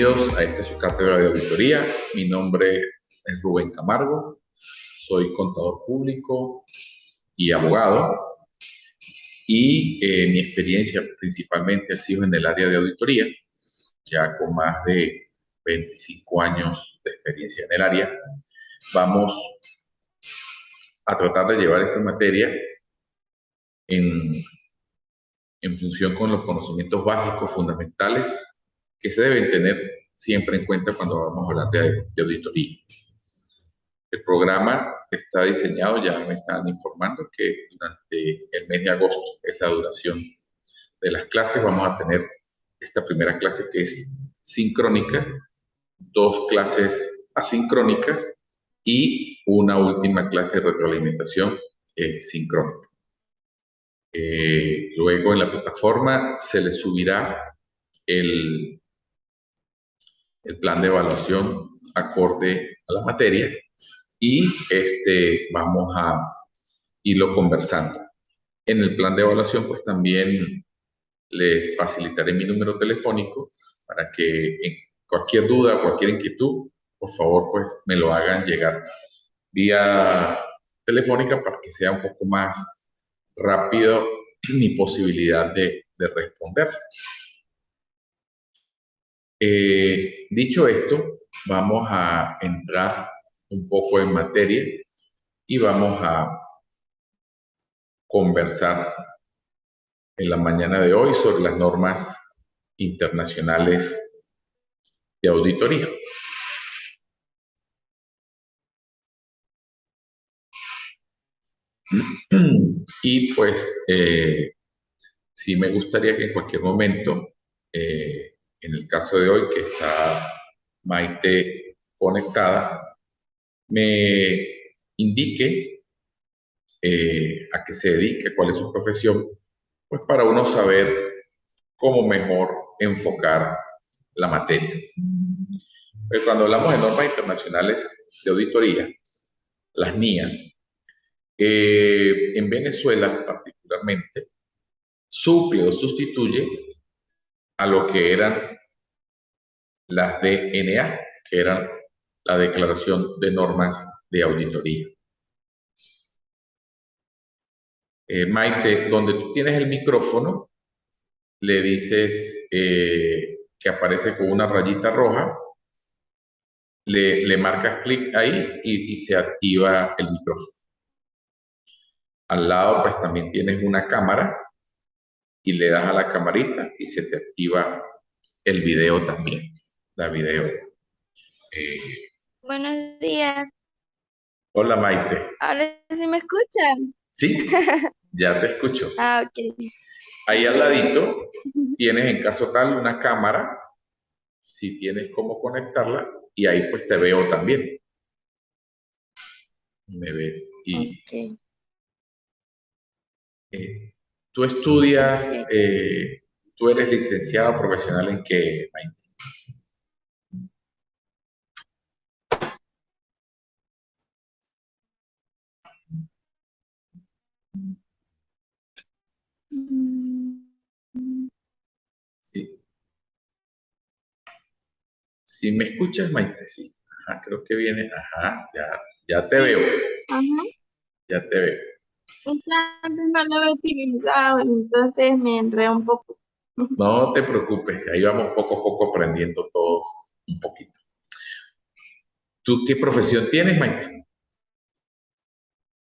Bienvenidos a esta su cátedra de auditoría. Mi nombre es Rubén Camargo, soy contador público y abogado y mi experiencia principalmente ha sido en el área de auditoría, ya con más de 25 años de experiencia en el área. Vamos a tratar de llevar esta materia en función con los conocimientos básicos fundamentales que se deben tener siempre en cuenta cuando vamos a hablar de auditoría. El programa está diseñado, ya me están informando que durante el mes de agosto es la duración de las clases. Vamos a tener esta primera clase que es sincrónica, 2 clases asincrónicas y una última clase de retroalimentación sincrónica. Luego en la plataforma se le subirá el plan de evaluación acorde a la materia y vamos a irlo conversando. En el plan de evaluación pues también les facilitaré mi número telefónico para que en cualquier duda, cualquier inquietud, por favor pues me lo hagan llegar vía telefónica para que sea un poco más rápido mi posibilidad de responder. Dicho esto, vamos a entrar un poco en materia y vamos a conversar en la mañana de hoy sobre las normas internacionales de auditoría. Y pues sí me gustaría que en cualquier momento, en el caso de hoy que está Maite conectada, me indique a qué se dedique, cuál es su profesión, pues para uno saber cómo mejor enfocar la materia. Pues cuando hablamos de normas internacionales de auditoría, las NIA, en Venezuela particularmente, suple o sustituye a lo que eran las DNA, que eran la Declaración de Normas de Auditoría. Maite, donde tú tienes el micrófono, le dices que aparece con una rayita roja, le marcas clic ahí y se activa el micrófono. Al lado pues también tienes una cámara y le das a la camarita y se te activa el video también, la video. Buenos días. Hola Maite. ¿Ahora sí me escuchan? Sí, ya te escucho. Ah, ok. Ahí al ladito tienes en caso tal una cámara, si tienes cómo conectarla, y ahí pues te veo también. Me ves. Y Okay. tú estudias, tú eres licenciada profesional ¿en qué, Maite? Sí. Si me escuchas, Maite, sí. Ajá, creo que viene. Ajá, ya te veo. Ajá. Ya te veo. Antes no lo he utilizado, entonces me enredé un poco. No te preocupes, ahí vamos poco a poco aprendiendo todos un poquito. ¿Tú qué profesión tienes, Maite?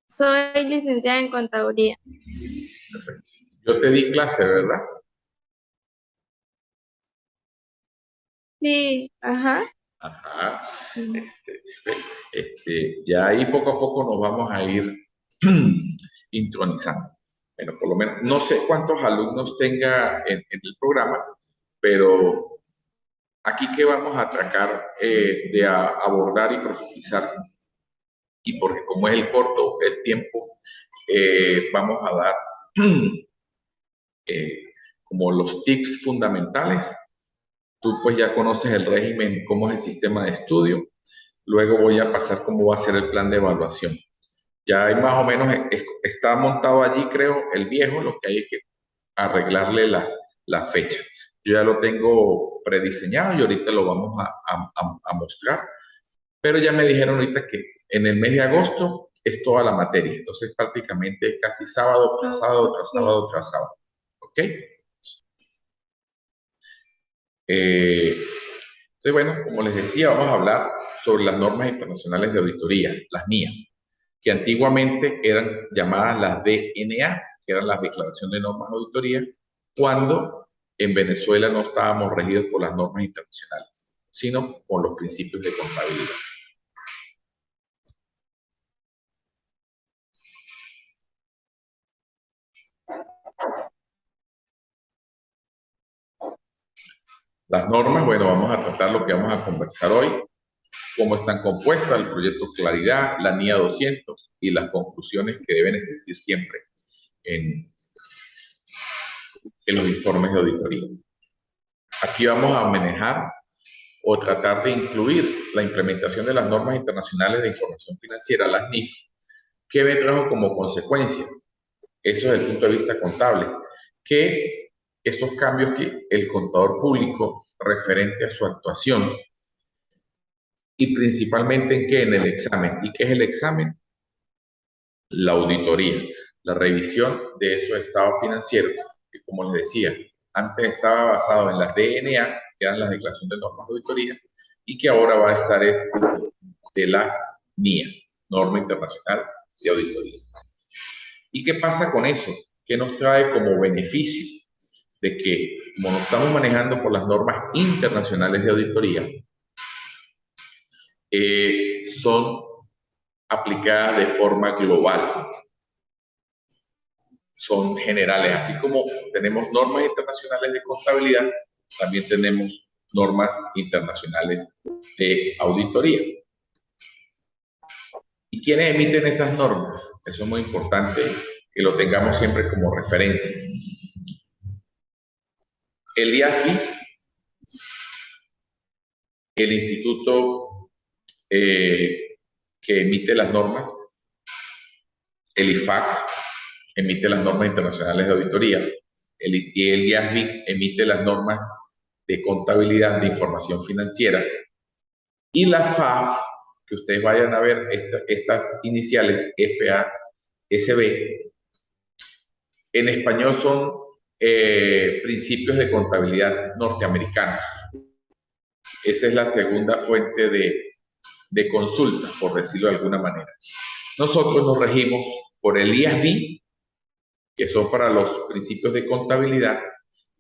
Soy licenciada en contaduría. Perfecto. Yo te di clase, ¿verdad? Sí, ajá. Ajá. Ya ahí poco a poco nos vamos a ir intronizando. Bueno, por lo menos, no sé cuántos alumnos tenga en el programa, pero aquí que vamos a tratar de abordar y profundizar, y porque como es el corto el tiempo, vamos a dar como los tips fundamentales. Tú pues ya conoces el régimen, cómo es el sistema de estudio. Luego voy a pasar cómo va a ser el plan de evaluación. Ya hay más o menos, está montado allí creo el viejo, lo que hay es que arreglarle las fechas. Yo ya lo tengo prediseñado y ahorita lo vamos a mostrar. Pero ya me dijeron ahorita que en el mes de agosto es toda la materia. Entonces prácticamente es casi sábado tras sábado, tras sábado, tras sábado. ¿Ok? Entonces, bueno, como les decía, vamos a hablar sobre las normas internacionales de auditoría, las NIA, que antiguamente eran llamadas las DNA, que eran las declaraciones de normas de auditoría, cuando en Venezuela no estábamos regidos por las normas internacionales, sino por los principios de contabilidad. Las normas, bueno, vamos a tratar lo que vamos a conversar hoy, cómo están compuestas, el proyecto Claridad, la NIA 200 y las conclusiones que deben existir siempre en los informes de auditoría. Aquí vamos a manejar o tratar de incluir la implementación de las normas internacionales de información financiera, las NIF, que me trajo como consecuencia, eso desde el punto de vista contable, que estos cambios que el contador público referente a su actuación y principalmente en qué, en el examen. ¿Y qué es el examen? La auditoría, la revisión de esos estados financieros, que como les decía, antes estaba basado en las DNA, que eran las declaraciones de normas de auditoría, y que ahora va a estar de las NIA, Norma Internacional de Auditoría. ¿Y qué pasa con eso? ¿Qué nos trae como beneficio? De que, como nos estamos manejando por las normas internacionales de auditoría, son aplicadas de forma global, son generales. Así como tenemos normas internacionales de contabilidad, también tenemos normas internacionales de auditoría. ¿Y quiénes emiten esas normas? Eso es muy importante que lo tengamos siempre como referencia. El IASB, el instituto que emite las normas, el IFAC emite las normas internacionales de auditoría, y el IASB emite las normas de contabilidad de información financiera, y la FAF, que ustedes vayan a ver estas iniciales, FASB, en español son principios de contabilidad norteamericanos. Esa es la segunda fuente de consulta, por decirlo de alguna manera. Nosotros nos regimos por el IASB, que son para los principios de contabilidad,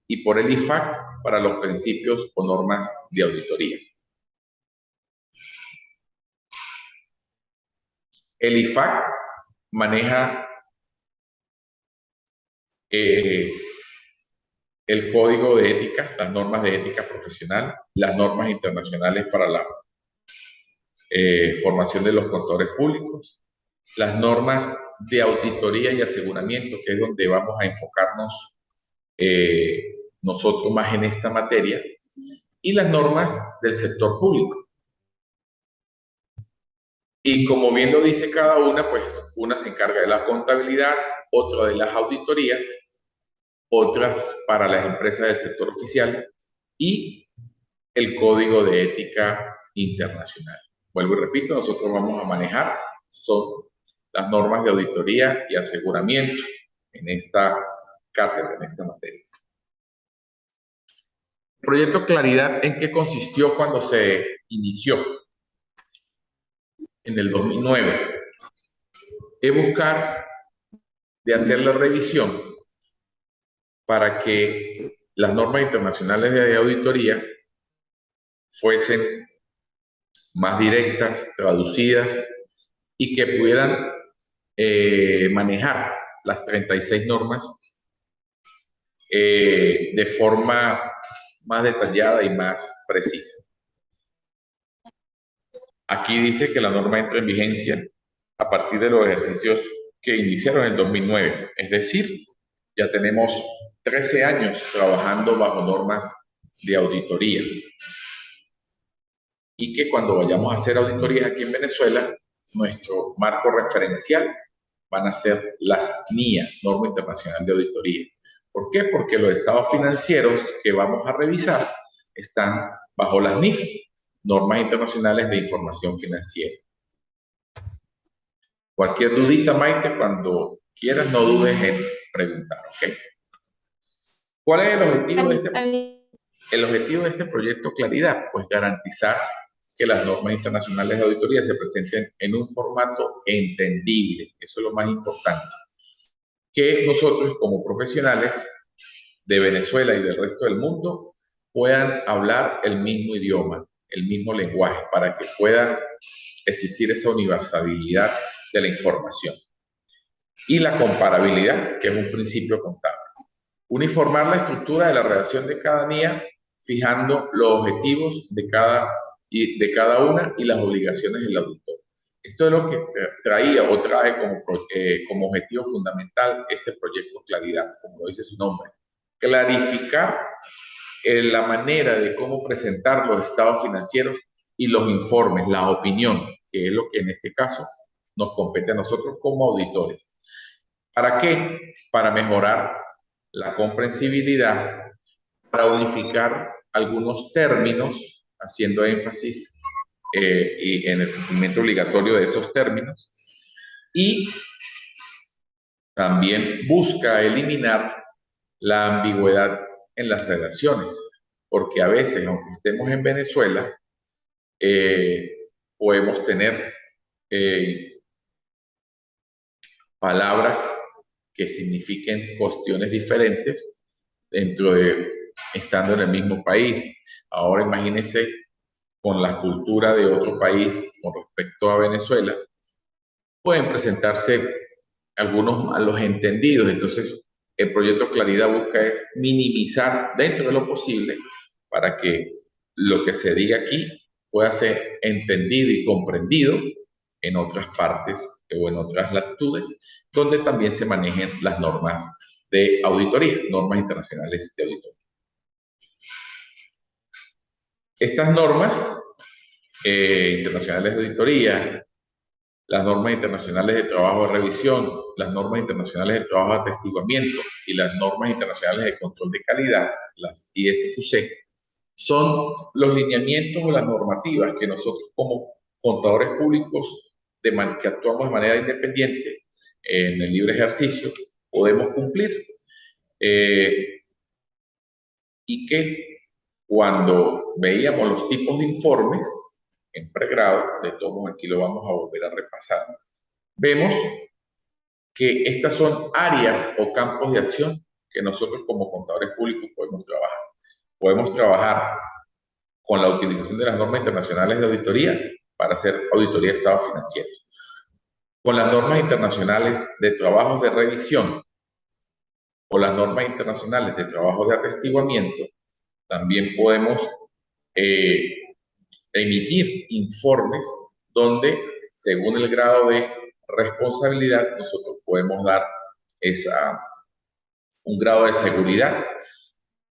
y por el IFAC para los principios o normas de auditoría. El IFAC maneja el código de ética, las normas de ética profesional, las normas internacionales para la formación de los contadores públicos, las normas de auditoría y aseguramiento, que es donde vamos a enfocarnos nosotros más en esta materia, y las normas del sector público. Y como bien lo dice cada una, pues una se encarga de la contabilidad, otra de las auditorías, otras para las empresas del sector oficial y el Código de Ética Internacional. Vuelvo y repito, nosotros vamos a manejar son las normas de auditoría y aseguramiento en esta cátedra, en esta materia. El proyecto Claridad, ¿en qué consistió cuando se inició? En el 2009. Es buscar de hacer la revisión para que las normas internacionales de auditoría fuesen más directas, traducidas y que pudieran manejar las 36 normas de forma más detallada y más precisa. Aquí dice que la norma entra en vigencia a partir de los ejercicios que iniciaron en el 2009, es decir, ya tenemos 13 años trabajando bajo normas de auditoría. Y que cuando vayamos a hacer auditorías aquí en Venezuela, nuestro marco referencial van a ser las NIA, Norma Internacional de Auditoría, ¿Por qué? Porque los estados financieros que vamos a revisar están bajo las NIF, Normas Internacionales de Información Financiera. Cualquier dudita, Maite, cuando quieras, no dudes en preguntar, ¿ok? ¿Cuál es el objetivo de Está bien. el objetivo de este proyecto Claridad? Pues garantizar que las normas internacionales de auditoría se presenten en un formato entendible. Eso es lo más importante. Que nosotros como profesionales de Venezuela y del resto del mundo puedan hablar el mismo idioma, el mismo lenguaje, para que pueda existir esa universalidad de la información. Y la comparabilidad, que es un principio contable. Uniformar la estructura de la redacción de cada NIA, fijando los objetivos de cada una y las obligaciones del auditor. Esto es lo que traía o trae como objetivo fundamental este proyecto Claridad, como lo dice su nombre. Clarificar la manera de cómo presentar los estados financieros y los informes, la opinión, que es lo que en este caso nos compete a nosotros como auditores. ¿Para qué? Para mejorar la comprensibilidad, para unificar algunos términos, haciendo énfasis y en el cumplimiento obligatorio de esos términos, y también busca eliminar la ambigüedad en las redacciones, porque a veces, aunque estemos en Venezuela, podemos tener palabras que signifiquen cuestiones diferentes estando en el mismo país. Ahora imagínense con la cultura de otro país con respecto a Venezuela, pueden presentarse algunos malos entendidos. Entonces, el proyecto Claridad busca es minimizar dentro de lo posible para que lo que se diga aquí pueda ser entendido y comprendido en otras partes o en otras latitudes, donde también se manejen las normas de auditoría, normas internacionales de auditoría. Estas normas internacionales de auditoría, las normas internacionales de trabajo de revisión, las normas internacionales de trabajo de atestiguamiento y las normas internacionales de control de calidad, las ISQC, son los lineamientos o las normativas que nosotros como contadores públicos que actuamos de manera independiente en el libre ejercicio podemos cumplir y que cuando veíamos los tipos de informes en pregrado, de todos aquí lo vamos a volver a repasar, vemos que estas son áreas o campos de acción que nosotros como contadores públicos podemos trabajar. Podemos trabajar con la utilización de las normas internacionales de auditoría para hacer auditoría de estados financieros. Con las normas internacionales de trabajos de revisión o las normas internacionales de trabajo de atestiguamiento, también podemos emitir informes donde, según el grado de responsabilidad, nosotros podemos dar un grado de seguridad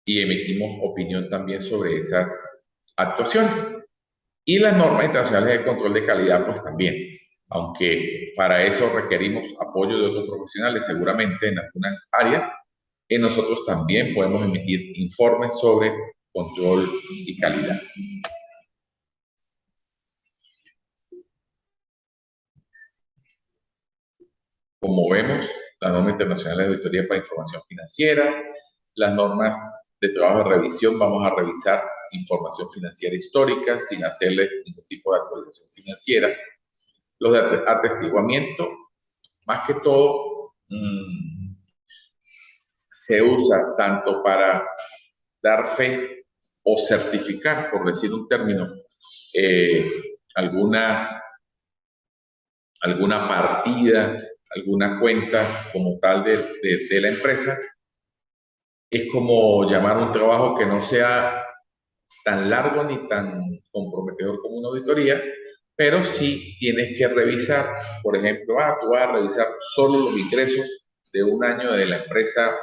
y emitimos opinión también sobre esas actuaciones. Y las normas internacionales de control de calidad, pues también, aunque para eso requerimos apoyo de otros profesionales, seguramente en algunas áreas, nosotros también podemos emitir informes sobre control y calidad. Como vemos, las normas internacionales de auditoría para información financiera, las normas de trabajo de revisión, vamos a revisar información financiera histórica sin hacerles ningún tipo de actualización financiera. Los de atestiguamiento, más que todo, se usa tanto para dar fe o certificar, por decir un término, alguna partida, alguna cuenta como tal de la empresa. Es como llamar un trabajo que no sea tan largo ni tan comprometedor como una auditoría, pero sí tienes que revisar, por ejemplo, tú vas a revisar solo los ingresos de un año de la empresa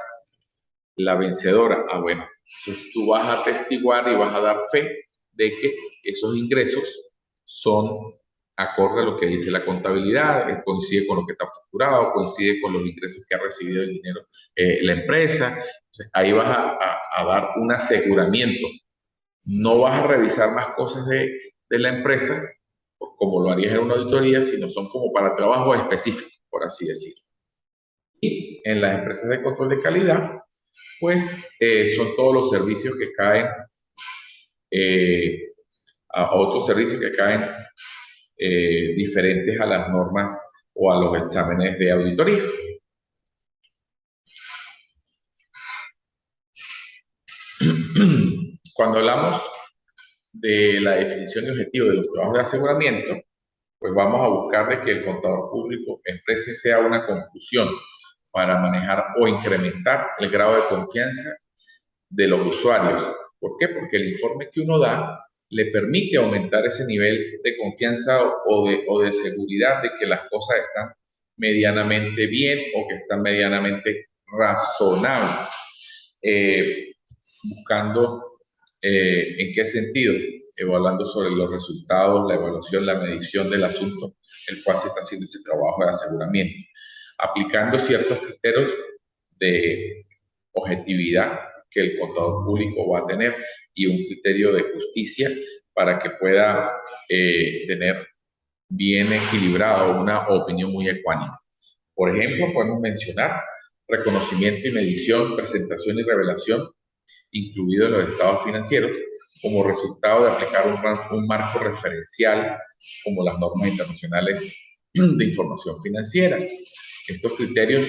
La Vencedora. Bueno, entonces tú vas a atestiguar y vas a dar fe de que esos ingresos son acorde a lo que dice la contabilidad, coincide con lo que está facturado, coincide con los ingresos que ha recibido el dinero la empresa. Entonces, ahí vas a dar un aseguramiento. No vas a revisar más cosas de la empresa, pues, como lo harías en una auditoría, sino son como para trabajo específico, por así decirlo. Y en las empresas de control de calidad, pues son todos los servicios que caen, a otros servicios que caen diferentes a las normas o a los exámenes de auditoría. Cuando hablamos de la definición y objetivo de los trabajos de aseguramiento, pues vamos a buscar de que el contador público exprese sea una conclusión para manejar o incrementar el grado de confianza de los usuarios. ¿Por qué? Porque el informe que uno da le permite aumentar ese nivel de confianza o de seguridad de que las cosas están medianamente bien o que están medianamente razonables. Buscando en qué sentido, evaluando sobre los resultados, la evaluación, la medición del asunto, el cual se está haciendo ese trabajo de aseguramiento, aplicando ciertos criterios de objetividad que el contador público va a tener y un criterio de justicia para que pueda tener bien equilibrado una opinión muy ecuánime. Por ejemplo, podemos mencionar reconocimiento y medición, presentación y revelación, incluido en los estados financieros, como resultado de aplicar un marco referencial como las normas internacionales de información financiera. Estos criterios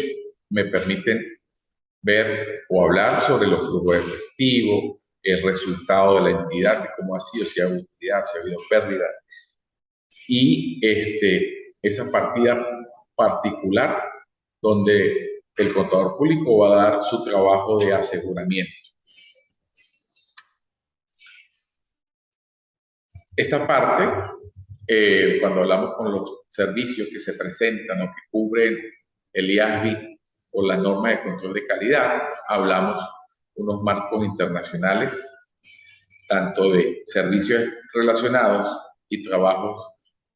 me permiten ver o hablar sobre los flujos efectivos, el resultado de la entidad, de cómo ha sido, si ha habido utilidad, si ha habido pérdida, y esa partida particular donde el contador público va a dar su trabajo de aseguramiento. Esta parte, cuando hablamos con los servicios que se presentan o que cubren el IASBI o las normas de control de calidad, hablamos unos marcos internacionales, tanto de servicios relacionados y trabajos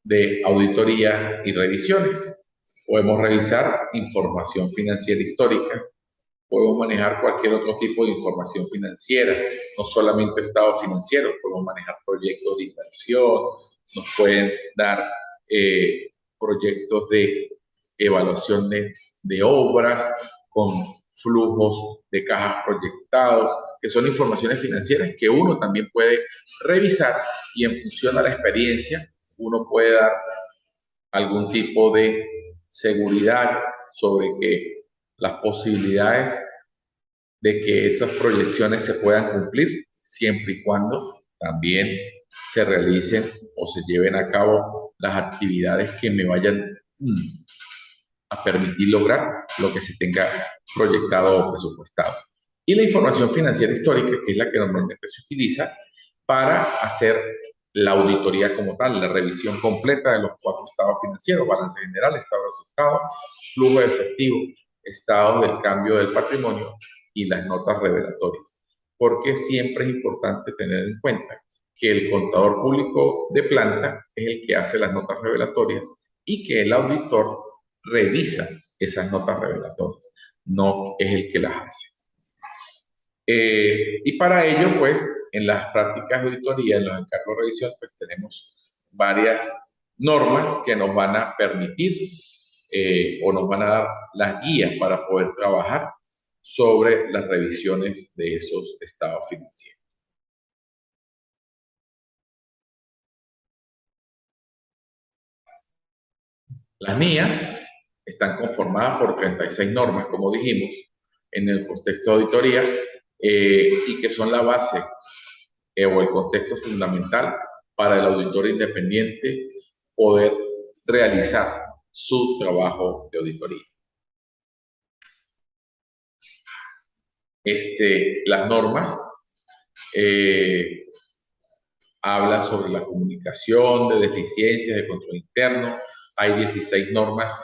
de auditoría y revisiones. Podemos revisar información financiera histórica, podemos manejar cualquier otro tipo de información financiera, no solamente estados financieros, podemos manejar proyectos de inversión, nos pueden dar proyectos de evaluación de obras con flujos de cajas proyectados, que son informaciones financieras que uno también puede revisar y en función a la experiencia uno puede dar algún tipo de seguridad sobre que las posibilidades de que esas proyecciones se puedan cumplir siempre y cuando también se realicen o se lleven a cabo las actividades que me vayan a permitir lograr lo que se tenga proyectado o presupuestado. Y la información financiera histórica, que es la que normalmente se utiliza para hacer la auditoría como tal, la revisión completa de los 4 estados financieros: balance general, estado de resultados, flujo de efectivo, estados del cambio del patrimonio y las notas revelatorias. Porque siempre es importante tener en cuenta que el contador público de planta es el que hace las notas revelatorias y que el auditor revisa esas notas revelatorias, no es el que las hace. Y para ello, pues, en las prácticas de auditoría, en los encargos de revisión, pues tenemos varias normas que nos van a permitir o nos van a dar las guías para poder trabajar sobre las revisiones de esos estados financieros. Las NIAs están conformadas por 36 normas, como dijimos, en el contexto de auditoría, y que son la base o el contexto fundamental para el auditor independiente poder realizar su trabajo de auditoría. Las normas hablan sobre la comunicación de deficiencias de control interno. Hay 16 normas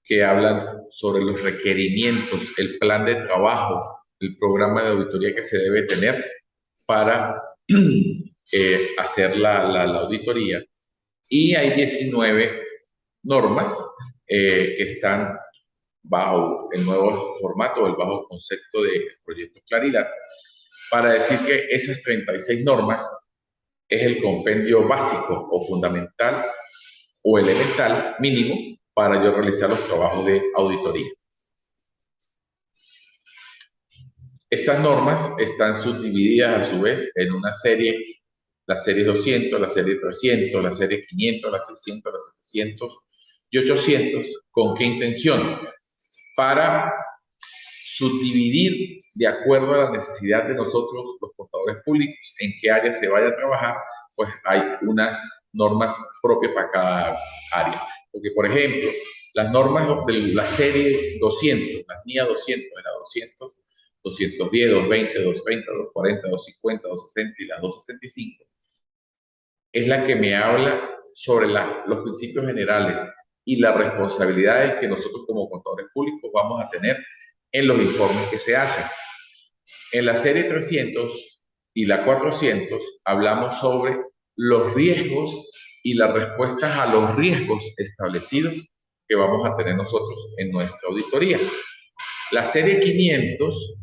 que hablan sobre los requerimientos, el plan de trabajo, el programa de auditoría que se debe tener para hacer la auditoría y hay 19 normas que están bajo el nuevo formato, el bajo concepto de Proyecto Claridad, para decir que esas 36 normas es el compendio básico o fundamental o elemental mínimo para yo realizar los trabajos de auditoría. Estas normas están subdivididas a su vez en una serie, la serie 200, la serie 300, la serie 500, la 600, la 700 y 800. ¿Con qué intención? Para subdividir de acuerdo a la necesidad de nosotros, los contadores públicos, en qué área se vaya a trabajar, pues hay unas normas propias para cada área. Porque, por ejemplo, las normas de la serie 200, las NIA 200, de la 200, 210, 220, 230, 240, 250, 260 y la 265, es la que me habla sobre los principios generales y las responsabilidades que nosotros como contadores públicos vamos a tener en los informes que se hacen. En la serie 300 y la 400 hablamos sobre los riesgos y las respuestas a los riesgos establecidos que vamos a tener nosotros en nuestra auditoría. La serie 500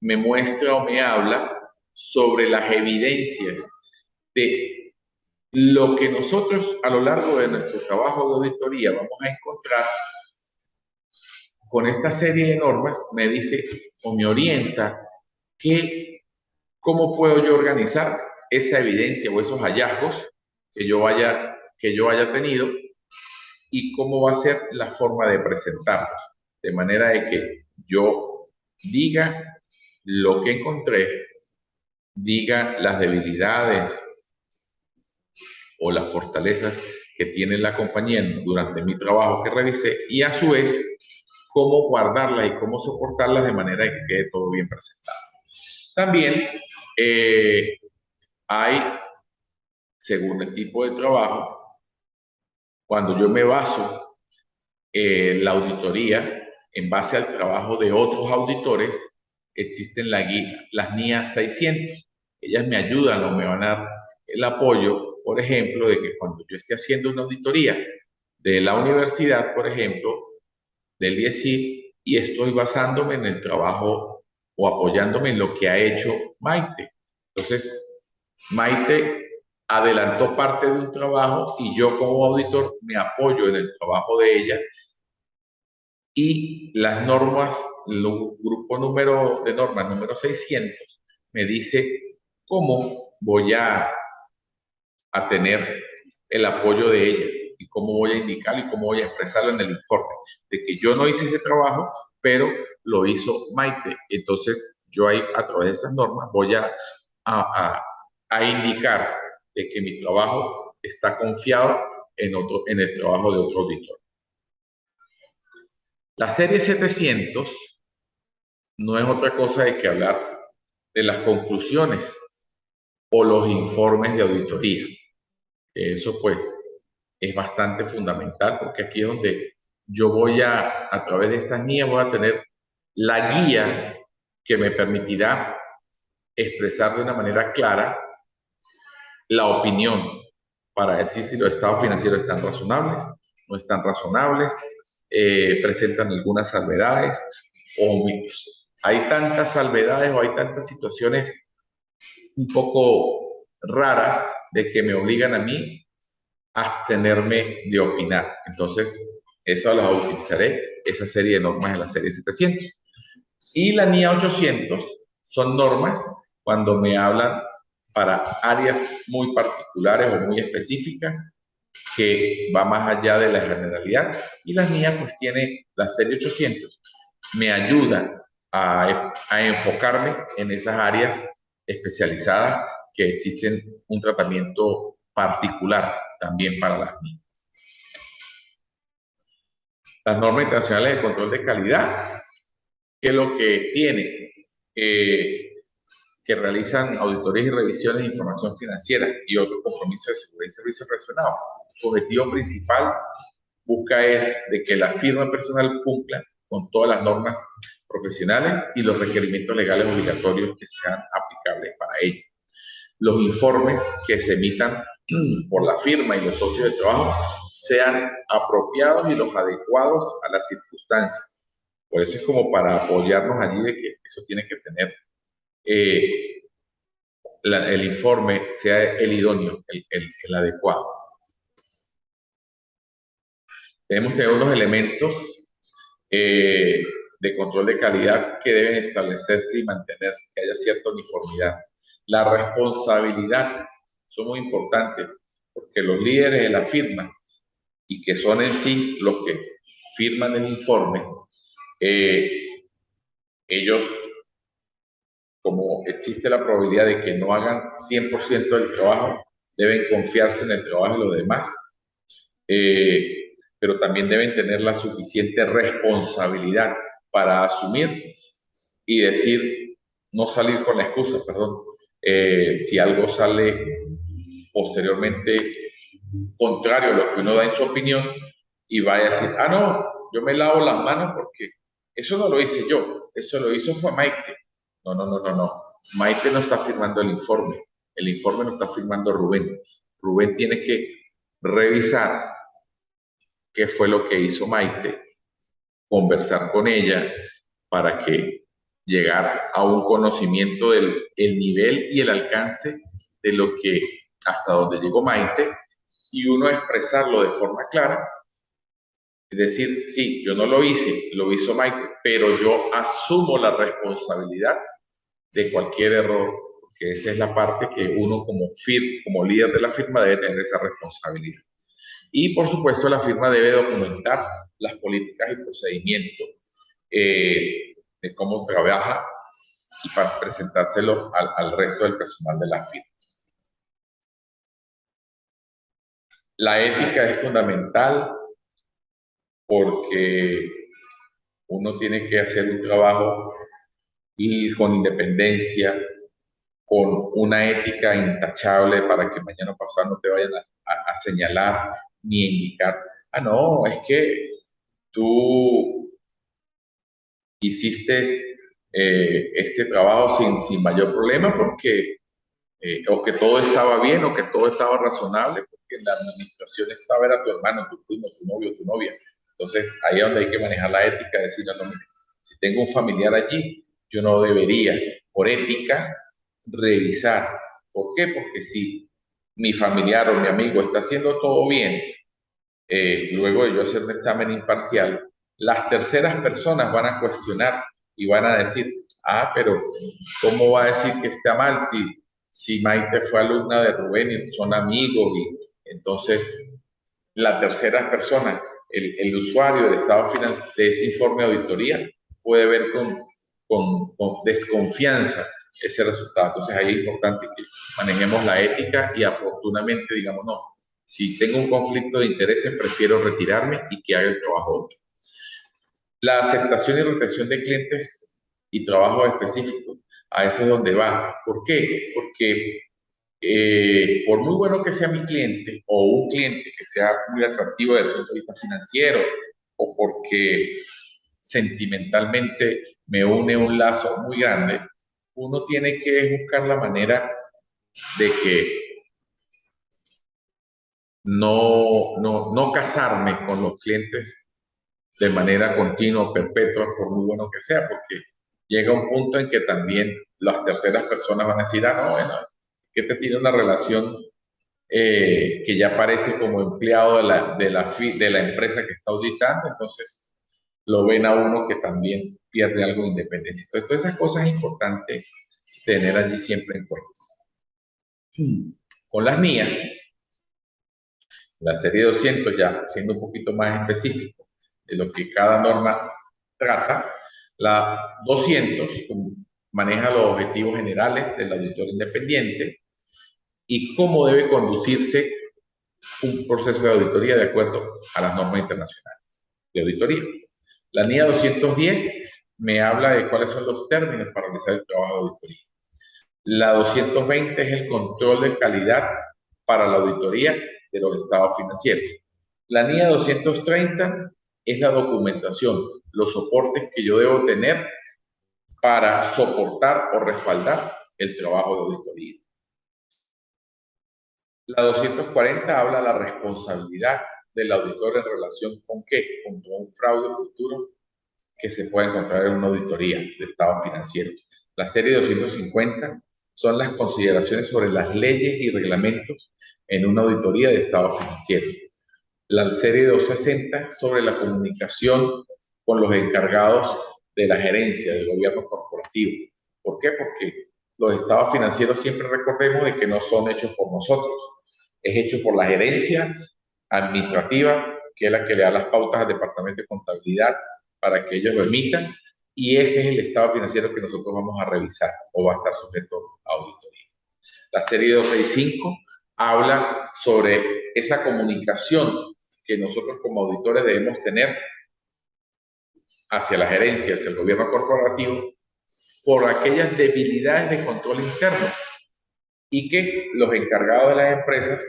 me muestra o me habla sobre las evidencias de lo que nosotros a lo largo de nuestro trabajo de auditoría vamos a encontrar. Con esta serie de normas me dice o me orienta cómo puedo yo organizar esa evidencia o esos hallazgos que yo haya tenido y cómo va a ser la forma de presentarlos. De manera de que yo diga lo que encontré, diga las debilidades o las fortalezas que tiene la compañía durante mi trabajo que revisé y a su vez cómo guardarlas y cómo soportarlas de manera que quede todo bien presentado. También hay, según el tipo de trabajo, cuando yo me baso en la auditoría en base al trabajo de otros auditores, existen las NIA 600. Ellas me ayudan o me van a dar el apoyo, por ejemplo, de que cuando yo esté haciendo una auditoría de la universidad, por ejemplo, del IESIF, y estoy basándome en el trabajo o apoyándome en lo que ha hecho Maite. Entonces, Maite adelantó parte de un trabajo y yo como auditor me apoyo en el trabajo de ella y las normas, el grupo de normas número 600 me dice cómo voy a tener el apoyo de ella y cómo voy a indicarlo y cómo voy a expresarlo en el informe, de que yo no hice ese trabajo, pero lo hizo Maite. Entonces, yo ahí, a través de esas normas, voy a indicar de que mi trabajo está confiado en el trabajo de otro auditor. La serie 700 no es otra cosa de que hablar de las conclusiones o los informes de auditoría. Eso pues es bastante fundamental porque aquí es donde yo voy a través de estas guías, voy a tener la guía que me permitirá expresar de una manera clara la opinión para decir si los estados financieros están razonables, no están razonables, presentan algunas salvedades o hay tantas salvedades o hay tantas situaciones un poco raras de que me obligan a mí abstenerme de opinar. Entonces, eso las utilizaré, esa serie de normas en la serie 700. Y la NIA 800 son normas cuando me hablan para áreas muy particulares o muy específicas que va más allá de la generalidad. Y la NIA pues tiene la serie 800, me ayuda a enfocarme en esas áreas especializadas que existen un tratamiento particular también para las mismas. Las normas internacionales de control de calidad, que es lo que tiene, que realizan auditorías y revisiones de información financiera y otros compromisos de seguridad y servicios relacionados. Su objetivo principal busca es de que la firma personal cumpla con todas las normas profesionales y los requerimientos legales obligatorios que sean aplicables para ello. Los informes que se emitan por la firma y los socios de trabajo sean apropiados y los adecuados a las circunstancias. Por eso es como para apoyarnos allí de que eso tiene que tener eh, el informe sea el idóneo, el adecuado. Tenemos que tener unos elementos eh, de control de calidad que deben establecerse y mantenerse, que haya cierta uniformidad. La responsabilidad son muy importantes porque los líderes de la firma y que son en sí los que firman el informe, eh, ellos, como existe la probabilidad de que no hagan 100% del trabajo, deben confiarse en el trabajo de los demás, pero también deben tener la suficiente responsabilidad para asumir y decir, no salir con la excusa, perdón, si algo sale posteriormente contrario a lo que uno da en su opinión y vaya a decir, ah, no, yo me lavo las manos porque eso no lo hice yo, eso lo hizo fue Maite. No, no, no, no, no. Maite no está firmando el informe lo está firmando Rubén. Rubén tiene que revisar qué fue lo que hizo Maite, conversar con ella para que llegar a un conocimiento del el nivel y el alcance de lo que hasta donde llegó Maite y uno expresarlo de forma clara, es decir, sí, yo no lo hice, lo hizo Maite, pero yo asumo la responsabilidad de cualquier error, porque esa es la parte que uno como líder de la firma debe tener esa responsabilidad. Y por supuesto la firma debe documentar las políticas y procedimientos de cómo trabaja y para presentárselo al resto del personal de la firma. La ética es fundamental porque uno tiene que hacer un trabajo y con independencia, con una ética intachable para que mañana pasado no te vayan a señalar ni a indicar, ah, no, es que tú hiciste este trabajo sin mayor problema porque o que todo estaba bien o que todo estaba razonable, porque la administración estaba, era tu hermano, tu primo, tu novio, tu novia. Entonces, ahí es donde hay que manejar la ética, decir, no, no, si tengo un familiar allí, yo no debería, por ética, revisar. ¿Por qué? Porque si mi familiar o mi amigo está haciendo todo bien, luego de yo hacer un examen imparcial, las terceras personas van a cuestionar y van a decir, ah, pero ¿cómo va a decir que está mal si Maite fue alumna de Rubén y son amigos? Y entonces la tercera persona, el usuario del estado financiero de ese informe de auditoría, puede ver con desconfianza ese resultado. Entonces ahí es importante que manejemos la ética y oportunamente digamos, no, si tengo un conflicto de intereses, prefiero retirarme y que haga el trabajo otro. La aceptación y rotación de clientes y trabajo específico, a eso es donde va. ¿Por qué? Porque por muy bueno que sea mi cliente o un cliente que sea muy atractivo desde el punto de vista financiero o porque sentimentalmente me une un lazo muy grande, uno tiene que buscar la manera de que no casarme con los clientes de manera continua, perpetua, por muy bueno que sea, porque llega un punto en que también las terceras personas van a decir, ah, no, bueno, que te tiene una relación que ya aparece como empleado de la empresa que está auditando, entonces lo ven a uno que también pierde algo de independencia. Entonces, todas esas cosas es importante tener allí siempre en cuenta. Con las NIA, la serie 200, ya siendo un poquito más específico de lo que cada norma trata, la 200 maneja los objetivos generales del auditor independiente y cómo debe conducirse un proceso de auditoría de acuerdo a las normas internacionales de auditoría. La NIA 210 me habla de cuáles son los términos para realizar el trabajo de auditoría. La 220 es el control de calidad para la auditoría de los estados financieros. La NIA 230 es la documentación, los soportes que yo debo tener para soportar o respaldar el trabajo de auditoría. La 240 habla de la responsabilidad del auditor en relación con qué, con un fraude futuro que se puede encontrar en una auditoría de estado financiero. La serie 250 son las consideraciones sobre las leyes y reglamentos en una auditoría de estado financiero. La serie 260 sobre la comunicación con los encargados de la gerencia del gobierno corporativo. ¿Por qué? Porque los estados financieros siempre recordemos de que no son hechos por nosotros, es hecho por la gerencia administrativa, que es la que le da las pautas al departamento de contabilidad para que ellos lo emitan, y ese es el estado financiero que nosotros vamos a revisar o va a estar sujeto a auditoría. La serie 265 habla sobre esa comunicación que nosotros como auditores debemos tener hacia la gerencia, hacia el gobierno corporativo, por aquellas debilidades de control interno y que los encargados de las empresas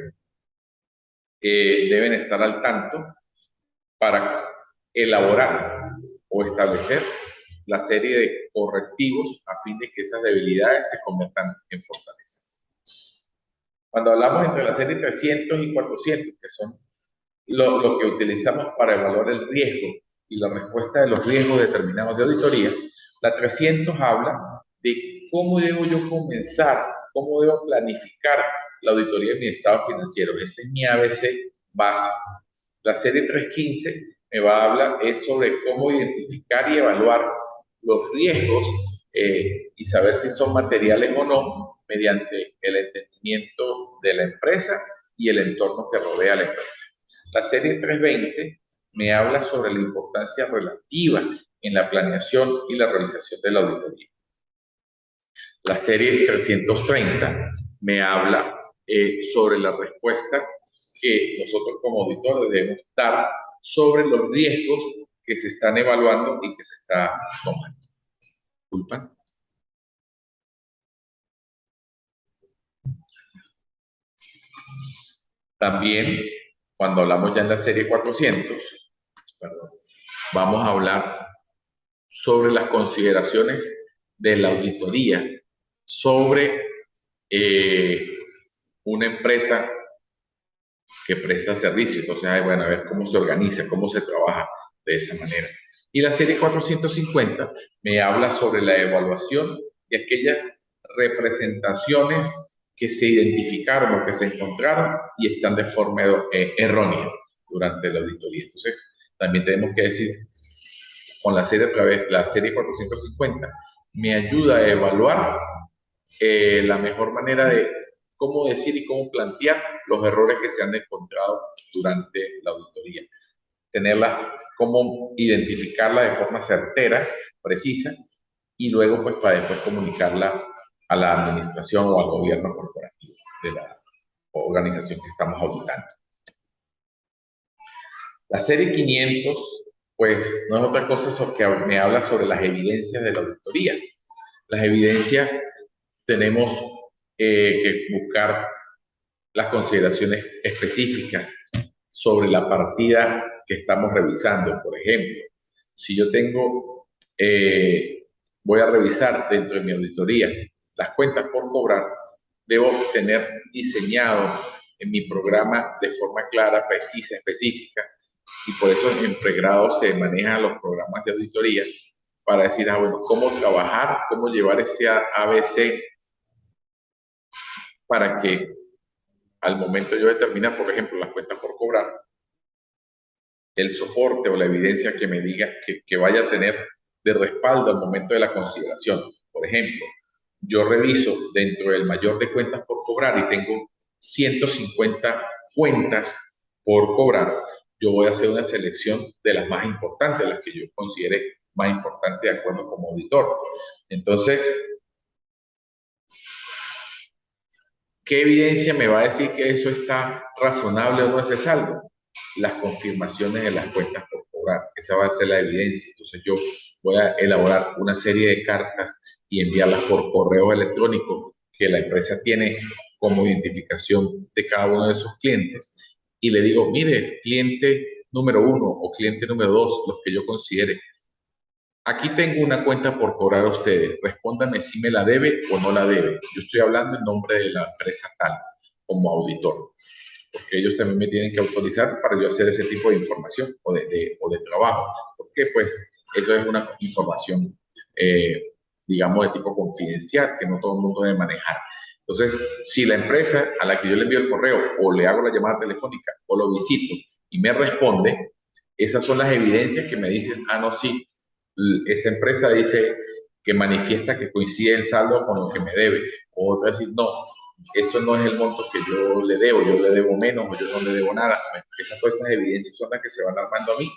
deben estar al tanto para elaborar o establecer la serie de correctivos a fin de que esas debilidades se conviertan en fortalezas. Cuando hablamos entre la serie 300 y 400, que son lo que utilizamos para evaluar el riesgo y la respuesta de los riesgos determinados de auditoría, la 300 habla de cómo debo yo comenzar, cómo debo planificar la auditoría de mi estado financiero. Ese es mi ABC base. La serie 315 me va a hablar sobre cómo identificar y evaluar los riesgos y saber si son materiales o no mediante el entendimiento de la empresa y el entorno que rodea a la empresa. La serie 320 me habla sobre la importancia relativa en la planeación y la realización de la auditoría. La serie 330 me habla sobre la respuesta que nosotros como auditores debemos dar sobre los riesgos que se están evaluando y que se está tomando. Disculpa. También, cuando hablamos ya en la serie 400, perdón, vamos a hablar sobre las consideraciones de la auditoría sobre una empresa que presta servicio. Entonces, bueno, a ver cómo se organiza, cómo se trabaja de esa manera. Y la serie 450 me habla sobre la evaluación de aquellas representaciones que se identificaron o que se encontraron y están de forma errónea durante la auditoría. Entonces, también tenemos que decir, con la serie otra vez, la serie 450 me ayuda a evaluar la mejor manera de cómo decir y cómo plantear los errores que se han encontrado durante la auditoría. Tenerla, cómo identificarla de forma certera, precisa, y luego pues para después comunicarla a la administración o al gobierno corporativo de la organización que estamos auditando. La serie 500 pues no es otra cosa que me habla sobre las evidencias de la auditoría. Las evidencias tenemos que buscar las consideraciones específicas sobre la partida que estamos revisando. Por ejemplo, si yo tengo, voy a revisar dentro de mi auditoría las cuentas por cobrar, debo tener diseñado en mi programa de forma clara, precisa, específica, y por eso en pregrado se manejan los programas de auditoría para decir, bueno, cómo trabajar, cómo llevar ese ABC para que al momento yo determinar, por ejemplo, las cuentas por cobrar, el soporte o la evidencia que me diga que vaya a tener de respaldo al momento de la consideración. Por ejemplo, yo reviso dentro del mayor de cuentas por cobrar y tengo 150 cuentas por cobrar, yo voy a hacer una selección de las más importantes, las que yo considere más importantes de acuerdo como auditor. Entonces, ¿qué evidencia me va a decir que eso está razonable o no ese saldo? Las confirmaciones de las cuentas por cobrar. Esa va a ser la evidencia. Entonces yo voy a elaborar una serie de cartas y enviarlas por correo electrónico que la empresa tiene como identificación de cada uno de sus clientes. Y le digo, mire, cliente número 1 o cliente número 2, los que yo considere. Aquí tengo una cuenta por cobrar a ustedes. Respóndame si me la debe o no la debe. Yo estoy hablando en nombre de la empresa tal. como auditor, porque ellos también me tienen que autorizar para yo hacer ese tipo de información o de trabajo, porque pues eso es una información, digamos, de tipo confidencial que no todo el mundo debe manejar. Entonces, si la empresa a la que yo le envío el correo o le hago la llamada telefónica o lo visito y me responde, esas son las evidencias que me dicen, ah, no, sí, esa empresa dice que manifiesta que coincide el saldo con lo que me debe. O otra decir, no, eso no es el monto que yo le debo menos o yo no le debo nada. Bueno, todas esas evidencias son las que se van armando a mí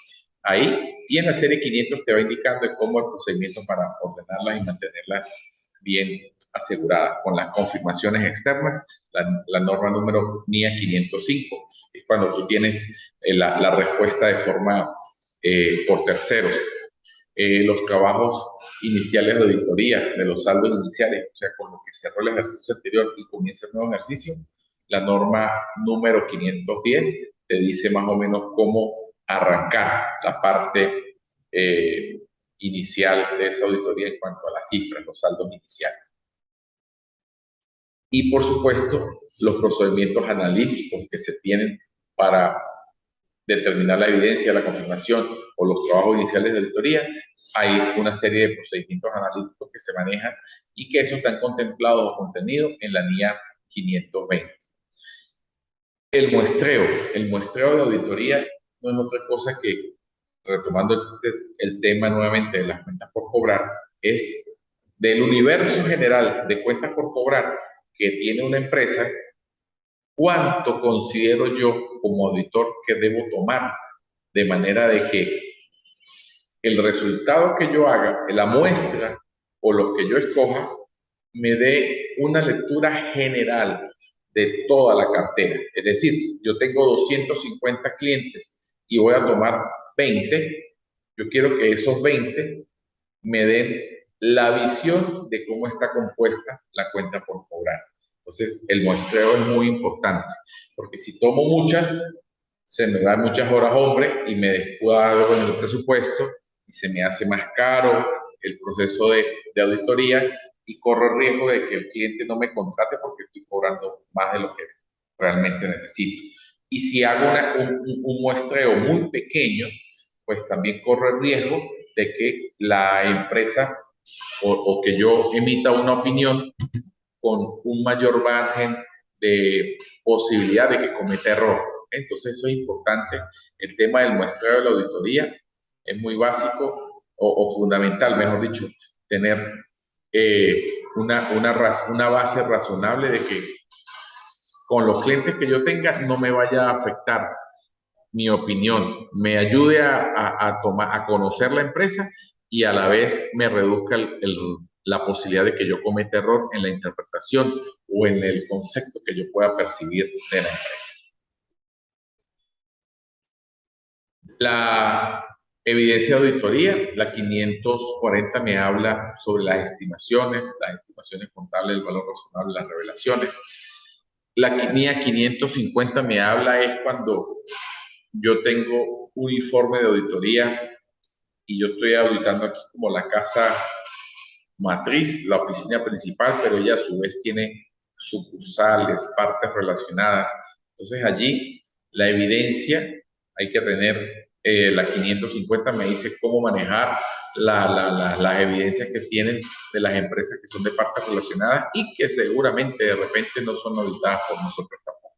ahí, y en la serie 500 te va indicando cómo el procedimiento para ordenarlas y mantenerlas bien aseguradas. Con las confirmaciones externas, la norma número NIA 505 es cuando tú tienes la respuesta de forma por terceros. Los trabajos iniciales de auditoría de los saldos iniciales, o sea, con lo que cerró el ejercicio anterior y comienza el nuevo ejercicio, la norma número 510 te dice más o menos cómo arrancar la parte inicial de esa auditoría en cuanto a las cifras, los saldos iniciales. Y por supuesto, los procedimientos analíticos que se tienen para determinar la evidencia, la confirmación o los trabajos iniciales de auditoría. Hay una serie de procedimientos analíticos que se manejan y que esos están contemplados o contenidos en la NIA 520. El muestreo de auditoría no es otra cosa que, retomando el tema nuevamente de las cuentas por cobrar, es del universo general de cuentas por cobrar que tiene una empresa, cuánto considero yo como auditor que debo tomar, de manera de que el resultado que yo haga, la muestra o lo que yo escoja, me dé una lectura general de toda la cartera. Es decir, yo tengo 250 clientes y voy a tomar 20, yo quiero que esos 20 me den la visión de cómo está compuesta la cuenta por cobrar. Entonces, el muestreo es muy importante, porque si tomo muchas, se me dan muchas horas hombre y me descuadro en el presupuesto y se me hace más caro el proceso de auditoría y corro el riesgo de que el cliente no me contrate porque estoy cobrando más de lo que realmente necesito. Y si hago un muestreo muy pequeño, pues también corro el riesgo de que la empresa o que yo emita una opinión con un mayor margen de posibilidad de que cometa error. Entonces eso es importante. El tema del muestreo de la auditoría es muy básico o fundamental, mejor dicho, tener una base razonable de que con los clientes que yo tenga no me vaya a afectar mi opinión, me ayude a conocer la empresa y a la vez me reduzca la posibilidad de que yo cometa error en la interpretación o en el concepto que yo pueda percibir de la empresa. La evidencia de auditoría, la 540 me habla sobre las estimaciones contables del valor razonable, las revelaciones. La NIA 550 me habla es cuando yo tengo un informe de auditoría y yo estoy auditando aquí como la casa matriz, la oficina principal, pero ella a su vez tiene sucursales, partes relacionadas. Entonces allí la evidencia hay que tener, la 550 me dice cómo manejar las evidencias que tienen de las empresas que son de partes relacionadas y que seguramente de repente no son auditadas por nosotros tampoco.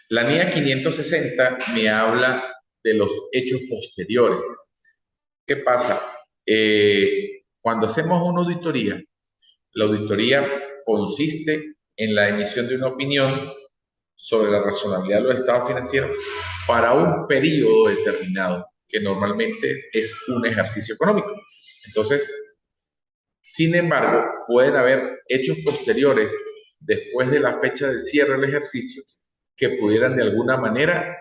La NIA 560 me habla de los hechos posteriores. ¿Qué pasa? Cuando hacemos una auditoría, la auditoría consiste en la emisión de una opinión sobre la razonabilidad de los estados financieros para un periodo determinado, que normalmente es un ejercicio económico. Entonces, sin embargo, pueden haber hechos posteriores después de la fecha de cierre del ejercicio que pudieran de alguna manera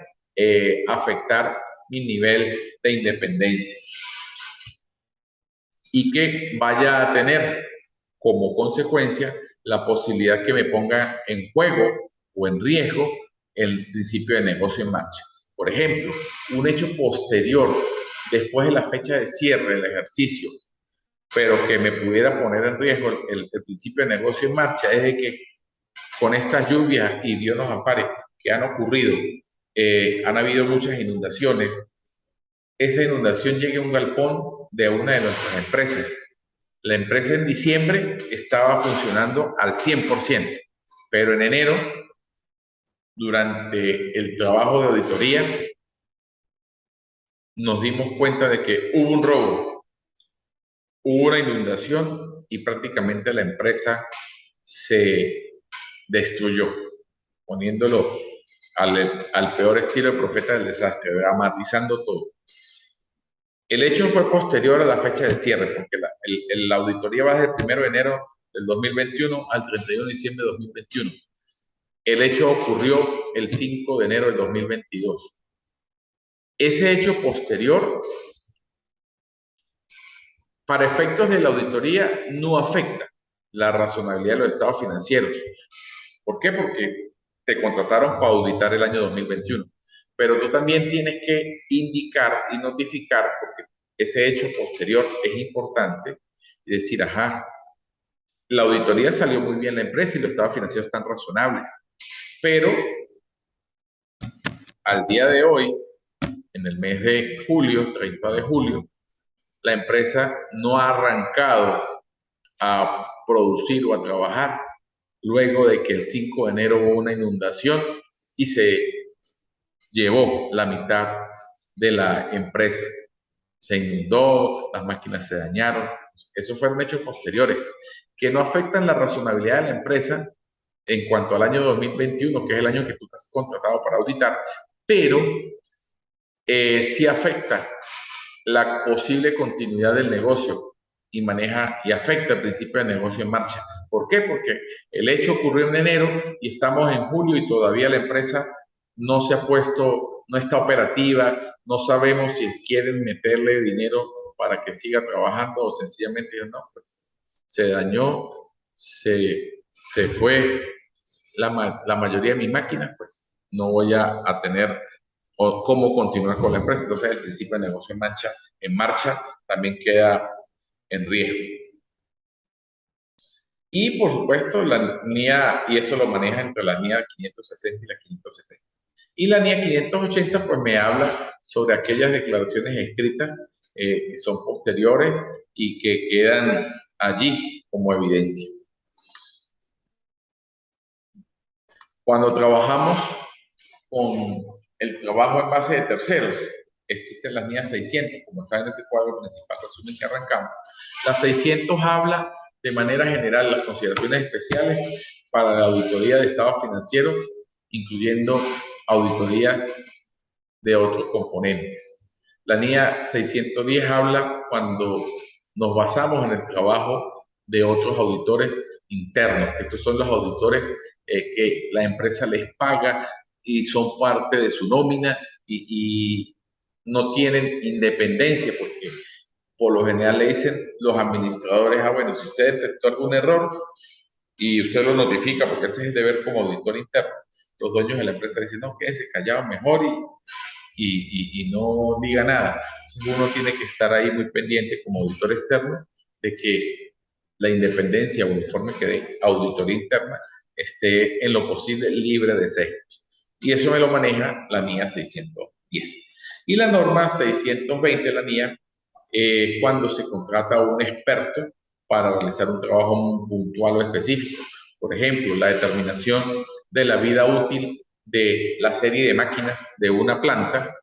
afectar mi nivel de independencia y que vaya a tener como consecuencia la posibilidad que me ponga en juego o en riesgo el principio de negocio en marcha. Por ejemplo, un hecho posterior después de la fecha de cierre del ejercicio, pero que me pudiera poner en riesgo el principio de negocio en marcha, es de que con estas lluvias, y Dios nos ampare, que han ocurrido, han habido muchas inundaciones. Esa inundación llega a un galpón de una de nuestras empresas. La empresa en diciembre estaba funcionando al 100%, pero en enero, durante el trabajo de auditoría, nos dimos cuenta de que hubo un robo, hubo una inundación y prácticamente la empresa se destruyó, poniéndolo al peor estilo de profeta del desastre, dramatizando todo. El hecho fue posterior a la fecha de cierre, porque la auditoría va desde el 1 de enero del 2021 al 31 de diciembre de 2021. El hecho ocurrió el 5 de enero del 2022. Ese hecho posterior, para efectos de la auditoría, no afecta la razonabilidad de los estados financieros. ¿Por qué? Porque te contrataron para auditar el año 2021. Pero tú también tienes que indicar y notificar, porque ese hecho posterior es importante, y decir, ajá, la auditoría salió muy bien la empresa y los estados financieros están razonables, pero al día de hoy, en el mes de julio, 30 de julio, la empresa no ha arrancado a producir o a trabajar luego de que el 5 de enero hubo una inundación y se llevó la mitad de la empresa. Se inundó, las máquinas se dañaron. Esos fueron hechos posteriores que no afectan la razonabilidad de la empresa en cuanto al año 2021, que es el año que tú estás contratado para auditar, pero sí afecta la posible continuidad del negocio y afecta el principio de negocio en marcha. ¿Por qué? Porque el hecho ocurrió en enero y estamos en julio y todavía la empresa no se ha puesto, no está operativa, no sabemos si quieren meterle dinero para que siga trabajando o sencillamente no, pues se dañó, se fue la mayoría de mis máquinas, pues no voy a tener o cómo continuar con la empresa. Entonces, el principio de negocio en marcha también queda en riesgo. Y, por supuesto, la NIA, y eso lo maneja entre la NIA 560 y la 570. Y la NIA 580, pues me habla sobre aquellas declaraciones escritas que son posteriores y que quedan allí como evidencia. Cuando trabajamos con el trabajo en base de terceros, existen las NIA 600, como está en ese cuadro principal resumen que arrancamos. La 600 habla de manera general las consideraciones especiales para la auditoría de estados financieros, incluyendo auditorías de otros componentes. La NIA 610 habla cuando nos basamos en el trabajo de otros auditores internos. Estos son los auditores que la empresa les paga y son parte de su nómina y no tienen independencia porque por lo general le dicen los administradores, bueno, si usted detectó algún error y usted lo notifica, porque ese es el deber como auditor interno, los dueños de la empresa dicen, no, quédese callado mejor y no diga nada. Entonces uno tiene que estar ahí muy pendiente como auditor externo de que la independencia o informe que dé auditoría interna esté en lo posible libre de sesgos. Y eso me lo maneja la NIA 610. Y la norma 620, la NIA, cuando se contrata a un experto para realizar un trabajo muy puntual o específico. Por ejemplo, la determinación de la vida útil de la serie de máquinas de una planta.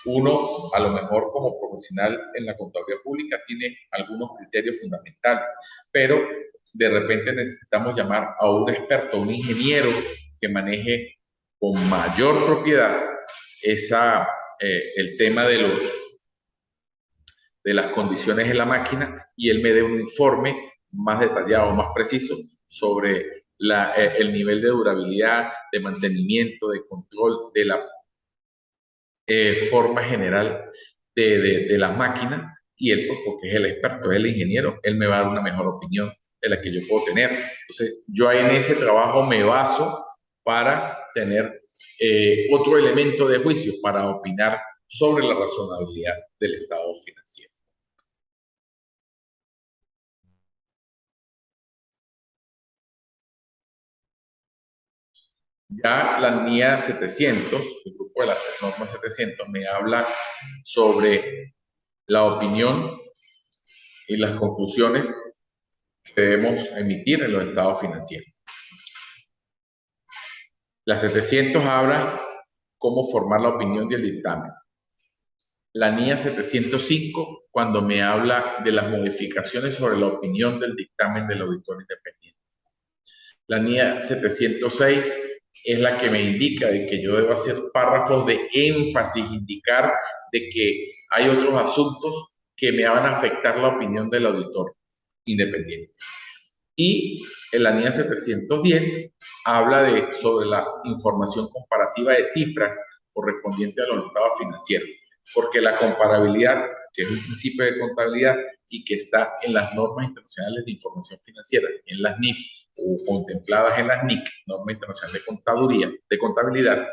Uno, a lo mejor como profesional en la contabilidad pública, tiene algunos criterios fundamentales, pero de repente necesitamos llamar a un experto, un ingeniero que maneje con mayor propiedad el tema de las condiciones de la máquina y él me dé un informe más detallado, más preciso sobre el nivel de durabilidad, de mantenimiento, de control, de la forma general de las máquinas y él, pues, porque es el experto, es el ingeniero, él me va a dar una mejor opinión de la que yo puedo tener. Entonces, yo en ese trabajo me baso para tener otro elemento de juicio, para opinar sobre la razonabilidad del estado financiero. Ya la NIA 700, el grupo de las normas 700, me habla sobre la opinión y las conclusiones que debemos emitir en los estados financieros. La 700 habla cómo formar la opinión y el dictamen. La NIA 705, cuando me habla de las modificaciones sobre la opinión del dictamen del auditor independiente. La NIA 706 es la que me indica de que yo debo hacer párrafos de énfasis, indicar de que hay otros asuntos que me van a afectar la opinión del auditor independiente. Y en la NIA 710 habla sobre la información comparativa de cifras correspondiente a los estados financieros, porque la comparabilidad, que es un principio de contabilidad y que está en las normas internacionales de información financiera, en las NIF o contempladas en las NIC, Norma Internacional de Contabilidad,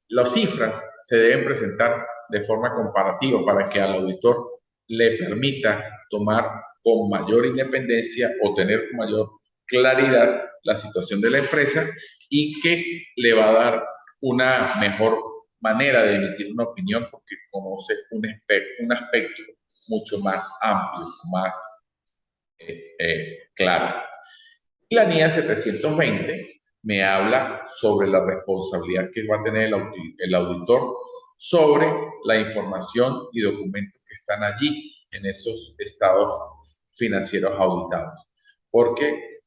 las cifras se deben presentar de forma comparativa para que al auditor le permita tomar con mayor independencia o tener con mayor claridad la situación de la empresa y que le va a dar una mejor manera de emitir una opinión porque conoce un aspecto mucho más amplio, más claro. Y la NIA 720 me habla sobre la responsabilidad que va a tener el auditor sobre la información y documentos que están allí en esos estados financieros auditados. Porque,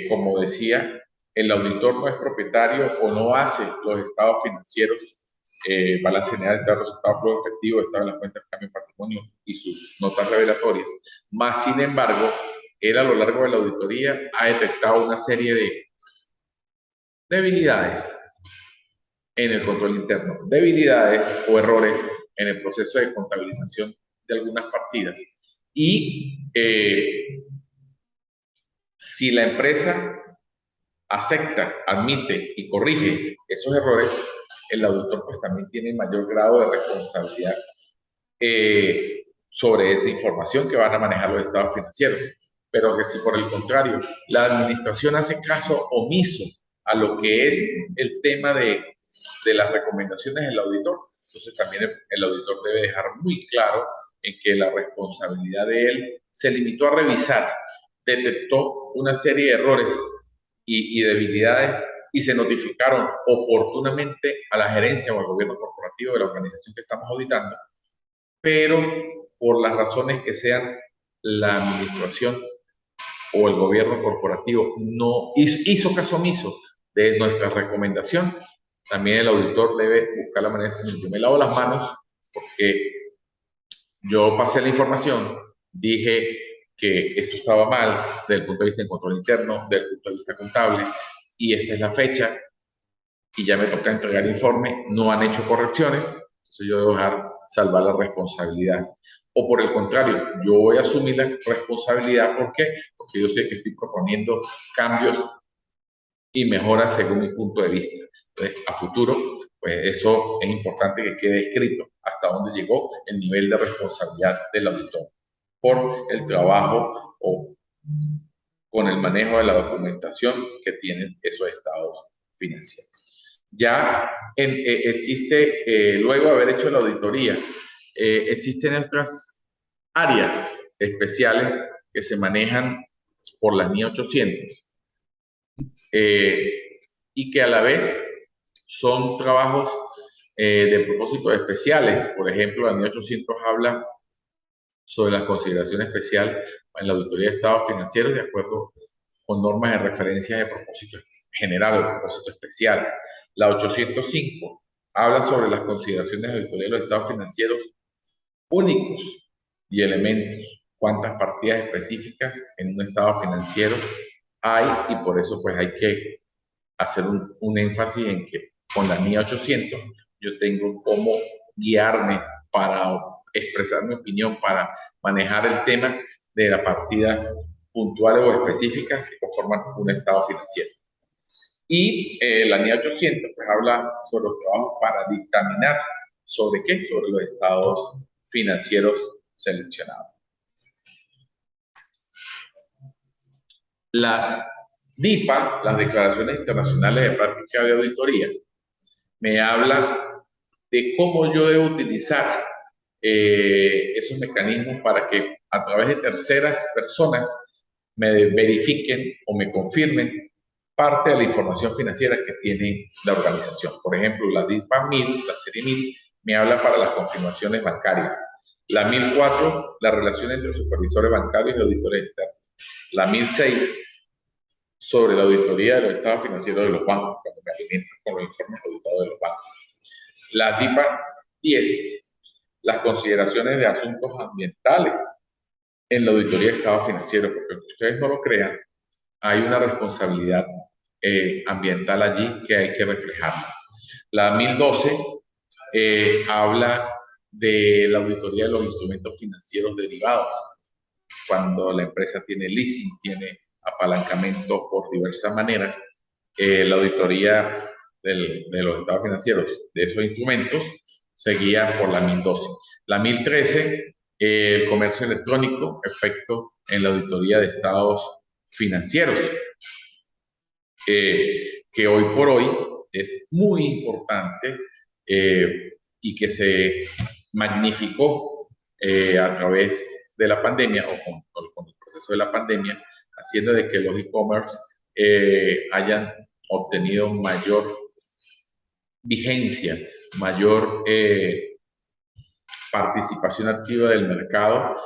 como decía, el auditor no es propietario o no hace los estados financieros, balance general, estado de resultados, flujo efectivo, estado de las cuentas de cambio de patrimonio y sus notas revelatorias. Más, sin embargo, él a lo largo de la auditoría ha detectado una serie de debilidades en el control interno, debilidades o errores en el proceso de contabilización de algunas partidas. Y si la empresa acepta, admite y corrige esos errores, el auditor pues también tiene mayor grado de responsabilidad sobre esa información que van a manejar los estados financieros. Pero que si por el contrario la administración hace caso omiso a lo que es el tema de las recomendaciones del auditor, entonces también el auditor debe dejar muy claro en que la responsabilidad de él se limitó a revisar, detectó una serie de errores y debilidades y se notificaron oportunamente a la gerencia o al gobierno corporativo de la organización que estamos auditando, pero por las razones que sean, la administración o el gobierno corporativo no hizo caso omiso de nuestra recomendación. También el auditor debe buscar la manera de decir, yo me lavo las manos porque yo pasé la información, dije que esto estaba mal desde el punto de vista de control interno, desde el punto de vista contable, y esta es la fecha, y ya me toca entregar informe, no han hecho correcciones, entonces yo debo dejar salvar la responsabilidad. O por el contrario, yo voy a asumir la responsabilidad, ¿por qué? Porque yo sé que estoy proponiendo cambios y mejoras según mi punto de vista. Entonces, a futuro, pues eso es importante que quede escrito hasta dónde llegó el nivel de responsabilidad del auditor por el trabajo o con el manejo de la documentación que tienen esos estados financieros. Ya existe, luego de haber hecho la auditoría, existen otras áreas especiales que se manejan por la NIA 800 y que a la vez son trabajos de propósitos especiales. Por ejemplo, la NIA 800 habla sobre las consideraciones especiales en la auditoría de estados financieros de acuerdo con normas de referencia de propósito general o propósito especial. La 805 habla sobre las consideraciones de auditoría de los estados financieros únicos y elementos, cuántas partidas específicas en un estado financiero hay, y por eso pues hay que hacer un énfasis en que con la NIA 800 yo tengo cómo guiarme para expresar mi opinión, para manejar el tema de las partidas puntuales o específicas que conforman un estado financiero. Y la NIA 800 pues habla sobre los trabajos para dictaminar sobre qué, sobre los estados financieros seleccionados. Las DIPA, las declaraciones internacionales de práctica de auditoría, me habla de cómo yo debo utilizar esos mecanismos para que a través de terceras personas me verifiquen o me confirmen parte de la información financiera que tiene la organización. Por ejemplo, la DIPA 1000, la serie 1000, me habla para las confirmaciones bancarias. La 1004, la relación entre supervisores bancarios y auditores externos. La 1006, sobre la auditoría de los estados financieros de los bancos, cuando me alimento con los informes auditados de los bancos. La DIPA 10, las consideraciones de asuntos ambientales en la auditoría de estados financieros, porque aunque ustedes no lo crean, hay una responsabilidad ambiental allí que hay que reflejarla. La 1012 habla de la auditoría de los instrumentos financieros derivados, cuando la empresa tiene leasing, tiene apalancamiento por diversas maneras, la auditoría de los estados financieros de esos instrumentos se guía por la 1012. La 1013, el comercio electrónico, efecto en la auditoría de estados financieros, que hoy por hoy es muy importante y que se magnificó a través de la pandemia o con el proceso de la pandemia, haciendo de que los e-commerce hayan obtenido mayor vigencia, mayor participación activa del mercado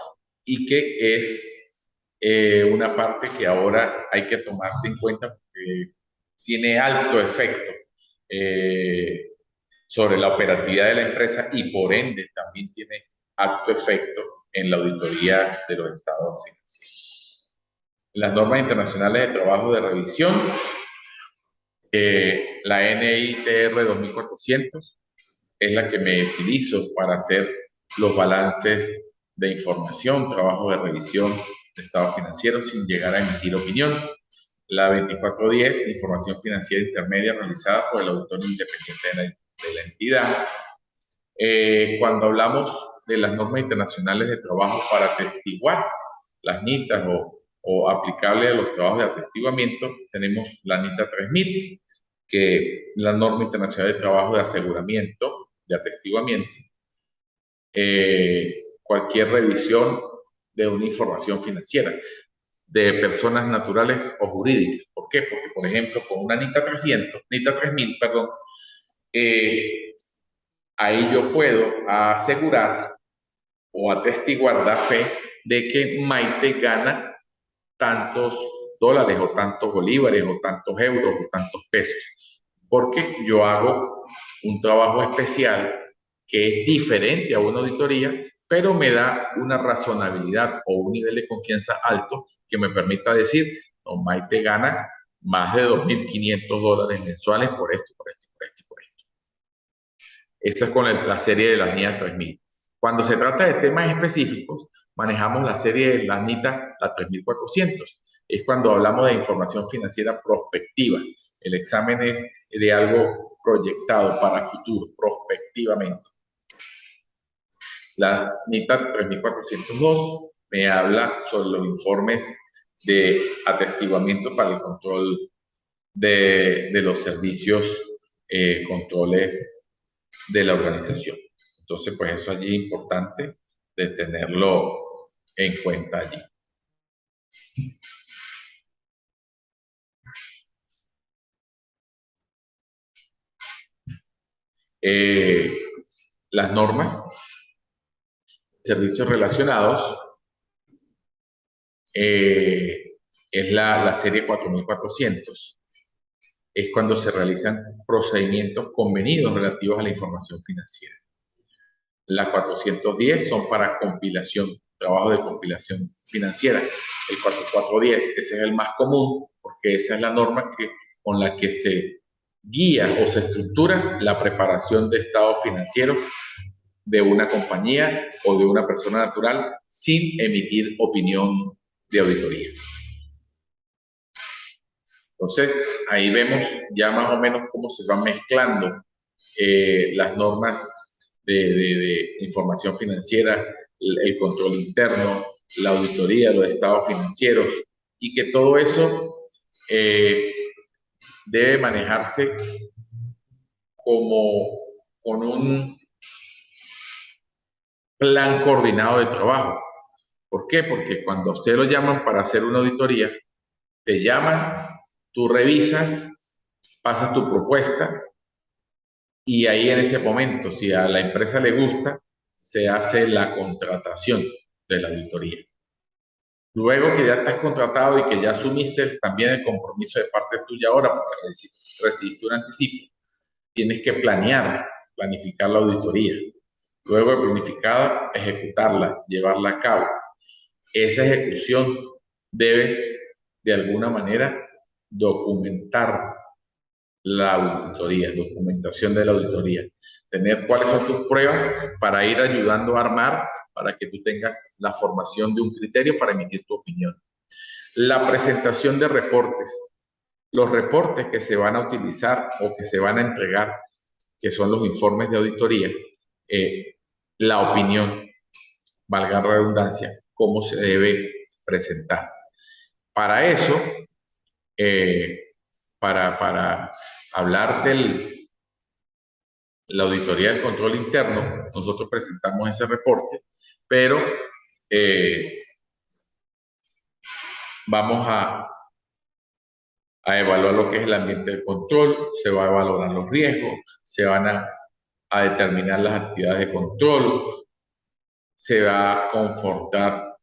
y que es una parte que ahora hay que tomarse en cuenta porque tiene alto efecto sobre la operatividad de la empresa y por ende también tiene alto efecto en la auditoría de los estados financieros. Las normas internacionales de trabajo de revisión, la NITR 2400 es la que me utilizo para hacer los balances de información, trabajo de revisión de estados financieros sin llegar a emitir opinión. La 2410, información financiera intermedia realizada por el auditor independiente de la entidad. Cuando hablamos de las normas internacionales de trabajo para atestiguar las NITAs o aplicable a los trabajos de atestiguamiento, tenemos la NITA 3000, que es la norma internacional de trabajo de aseguramiento, de atestiguamiento. Cualquier revisión de una información financiera de personas naturales o jurídicas. ¿Por qué? Porque, por ejemplo, con una NITA 3000, perdón, ahí yo puedo asegurar o atestiguar, dar fe de que Maite gana tantos dólares o tantos bolívares o tantos euros o tantos pesos, porque yo hago un trabajo especial que es diferente a una auditoría, pero me da una razonabilidad o un nivel de confianza alto que me permita decir, no, Maite gana más de $2.500 mensuales por esto, por esto, por esto, por esto. Esa es con la serie de las NITA 3000. Cuando se trata de temas específicos, manejamos la serie de las NITA, la 3400. Es cuando hablamos de información financiera prospectiva. El examen es de algo proyectado para futuro, prospectivamente. La NITA 3402 me habla sobre los informes de atestiguamiento para el control de los servicios, controles de la organización. Entonces, pues eso allí es importante de tenerlo en cuenta allí. Las normas, servicios relacionados, es la serie 4400. Es cuando se realizan procedimientos convenidos relativos a la información financiera. La 410 son para compilación, trabajo de compilación financiera. El 4410, ese es el más común, porque esa es la norma con la que se guía o se estructura la preparación de estados financieros de una compañía o de una persona natural sin emitir opinión de auditoría. Entonces, ahí vemos ya más o menos cómo se van mezclando las normas de información financiera, el control interno, la auditoría de los estados financieros, y que todo eso debe manejarse como con un plan coordinado de trabajo. ¿Por qué? Porque cuando a usted lo llaman para hacer una auditoría, te llaman, tú revisas, pasas tu propuesta y ahí en ese momento, si a la empresa le gusta, se hace la contratación de la auditoría. Luego que ya estás contratado y que ya asumiste también el compromiso de parte tuya ahora, porque recibiste un anticipo, tienes que planificar la auditoría. Luego de planificada, ejecutarla, llevarla a cabo. Esa ejecución debes, de alguna manera, documentar la auditoría, documentación de la auditoría. Tener cuáles son tus pruebas para ir ayudando a armar, para que tú tengas la formación de un criterio para emitir tu opinión. La presentación de reportes. Los reportes que se van a utilizar o que se van a entregar, que son los informes de auditoría, la opinión, valga la redundancia, cómo se debe presentar. Para eso, para hablar de la auditoría del control interno, nosotros presentamos ese reporte, pero vamos a evaluar lo que es el ambiente de control, se va a valorar los riesgos, se van a determinar las actividades de control, se va a confortar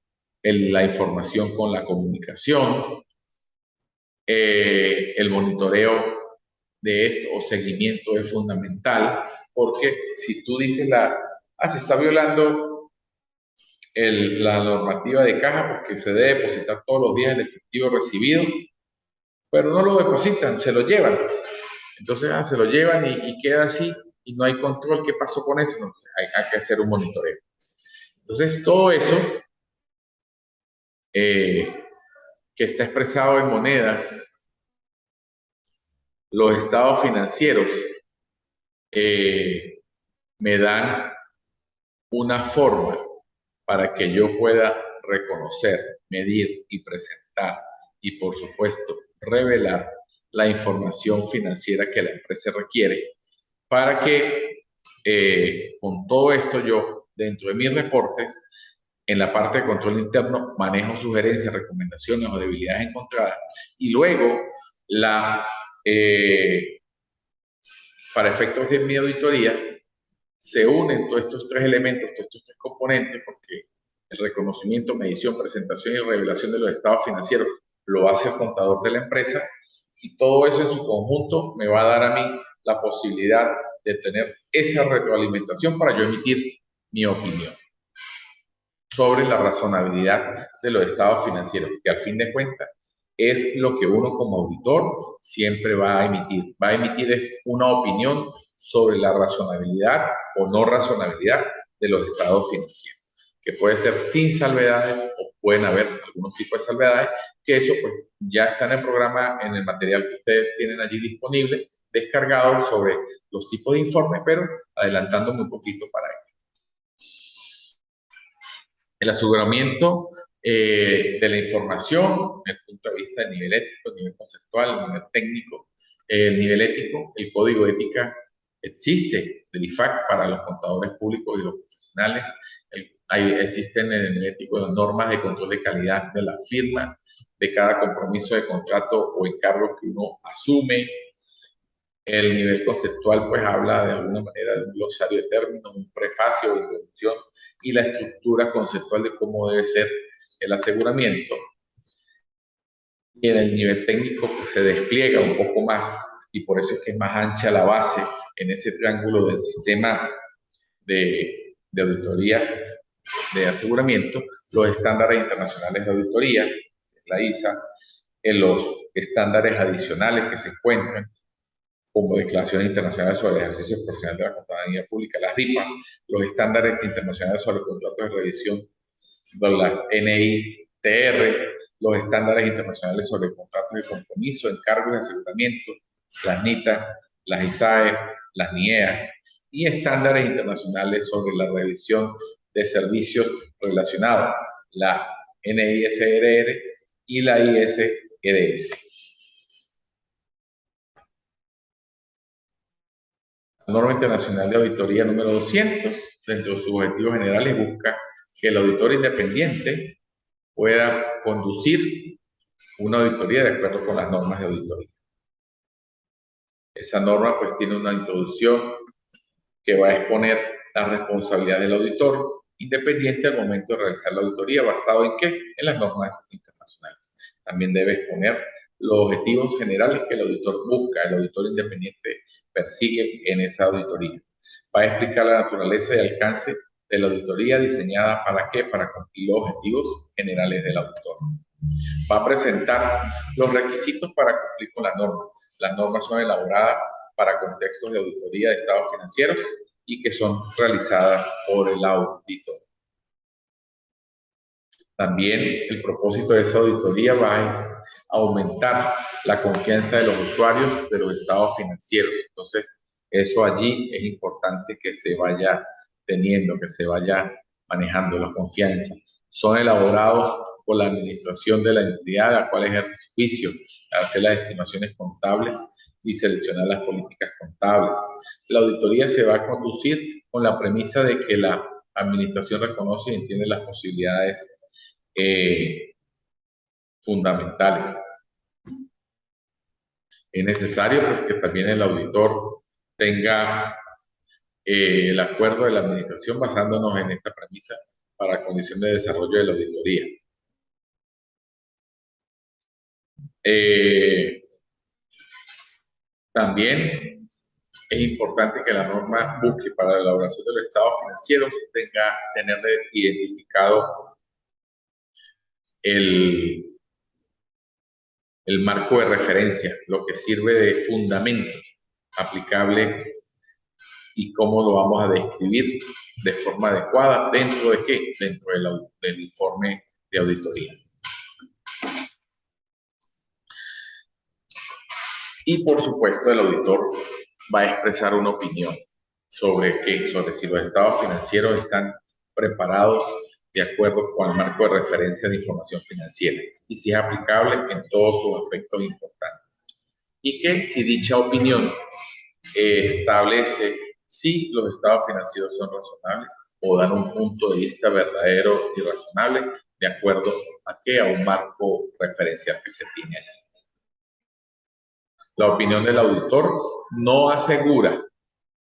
la información con la comunicación, el monitoreo de esto o seguimiento es fundamental, porque si tú dices se está violando la normativa de caja porque se debe depositar todos los días el efectivo recibido, pero no lo depositan, se lo llevan. Entonces se lo llevan y queda así y no hay control. ¿Qué pasó con eso? No, hay que hacer un monitoreo. Entonces todo eso que está expresado en monedas, los estados financieros me dan una forma para que yo pueda reconocer, medir y presentar y por supuesto revelar la información financiera que la empresa requiere para que con todo esto yo dentro de mis reportes en la parte de control interno manejo sugerencias, recomendaciones o debilidades encontradas y luego para efectos de mi auditoría se unen todos estos tres elementos, todos estos tres componentes, porque el reconocimiento, medición, presentación y revelación de los estados financieros lo hace el contador de la empresa y todo eso en su conjunto me va a dar a mí la posibilidad de tener esa retroalimentación para yo emitir mi opinión sobre la razonabilidad de los estados financieros, que al fin de cuentas es lo que uno como auditor siempre va a emitir. Va a emitir es una opinión sobre la razonabilidad o no razonabilidad de los estados financieros, que puede ser sin salvedades o pueden haber algunos tipos de salvedades, que eso pues ya está en el programa, en el material que ustedes tienen allí disponible, descargado sobre los tipos de informes, pero adelantándome un poquito para ello. El aseguramiento de la información, desde el punto de vista del nivel ético, el nivel conceptual, el nivel técnico, el nivel ético, el código de ética existe del IFAC para los contadores públicos y los profesionales. Existen en el nivel ético las normas de control de calidad de la firma, de cada compromiso de contrato o encargo que uno asume. El nivel conceptual pues habla de alguna manera de un glosario de términos, un prefacio de introducción y la estructura conceptual de cómo debe ser el aseguramiento. Y en el nivel técnico pues, se despliega un poco más y por eso es que es más ancha la base en ese triángulo del sistema de auditoría de aseguramiento, los estándares internacionales de auditoría, la ISA, en los estándares adicionales que se encuentran como declaraciones internacionales sobre el ejercicio profesional de la contabilidad pública, las DIPA, los estándares internacionales sobre contratos de revisión, las NITR, los estándares internacionales sobre contratos de compromiso, encargos de aseguramiento, las NITA, las ISAE, las NIEA, y estándares internacionales sobre la revisión de servicios relacionados, la NISRR y la ISRS. norma internacional de auditoría número 200, dentro de sus objetivos generales, busca que el auditor independiente pueda conducir una auditoría de acuerdo con las normas de auditoría. Esa norma pues tiene una introducción que va a exponer la responsabilidad del auditor independiente al momento de realizar la auditoría, ¿basado en qué? En las normas internacionales. También debe exponer los objetivos generales que el auditor busca, el auditor independiente persigue en esa auditoría. Va a explicar la naturaleza y alcance de la auditoría diseñada ¿para qué? Para cumplir los objetivos generales del auditor. Va a presentar los requisitos para cumplir con la norma. Las normas son elaboradas para contextos de auditoría de estados financieros y que son realizadas por el auditor. También el propósito de esa auditoría va a aumentar la confianza de los usuarios de los estados financieros. Entonces, eso allí es importante que se vaya teniendo, que se vaya manejando la confianza. Son elaborados por la administración de la entidad a la cual ejerce su juicio, hacer las estimaciones contables y seleccionar las políticas contables. La auditoría se va a conducir con la premisa de que la administración reconoce y entiende las posibilidades fundamentales. Es necesario pues, que también el auditor tenga el acuerdo de la administración basándonos en esta premisa para condición de desarrollo de la auditoría. También es importante que la norma busque para la elaboración de los estados financieros tener identificado el marco de referencia, lo que sirve de fundamento aplicable y cómo lo vamos a describir de forma adecuada. ¿Dentro de qué? Dentro del informe de auditoría. Y por supuesto el auditor va a expresar una opinión sobre qué, sobre si los estados financieros están preparados de acuerdo con el marco de referencia de información financiera y si es aplicable en todos sus aspectos importantes. Y que si dicha opinión establece si los estados financieros son razonables o dan un punto de vista verdadero y razonable de acuerdo a qué, a un marco referencial que se tiene allí. La opinión del auditor no asegura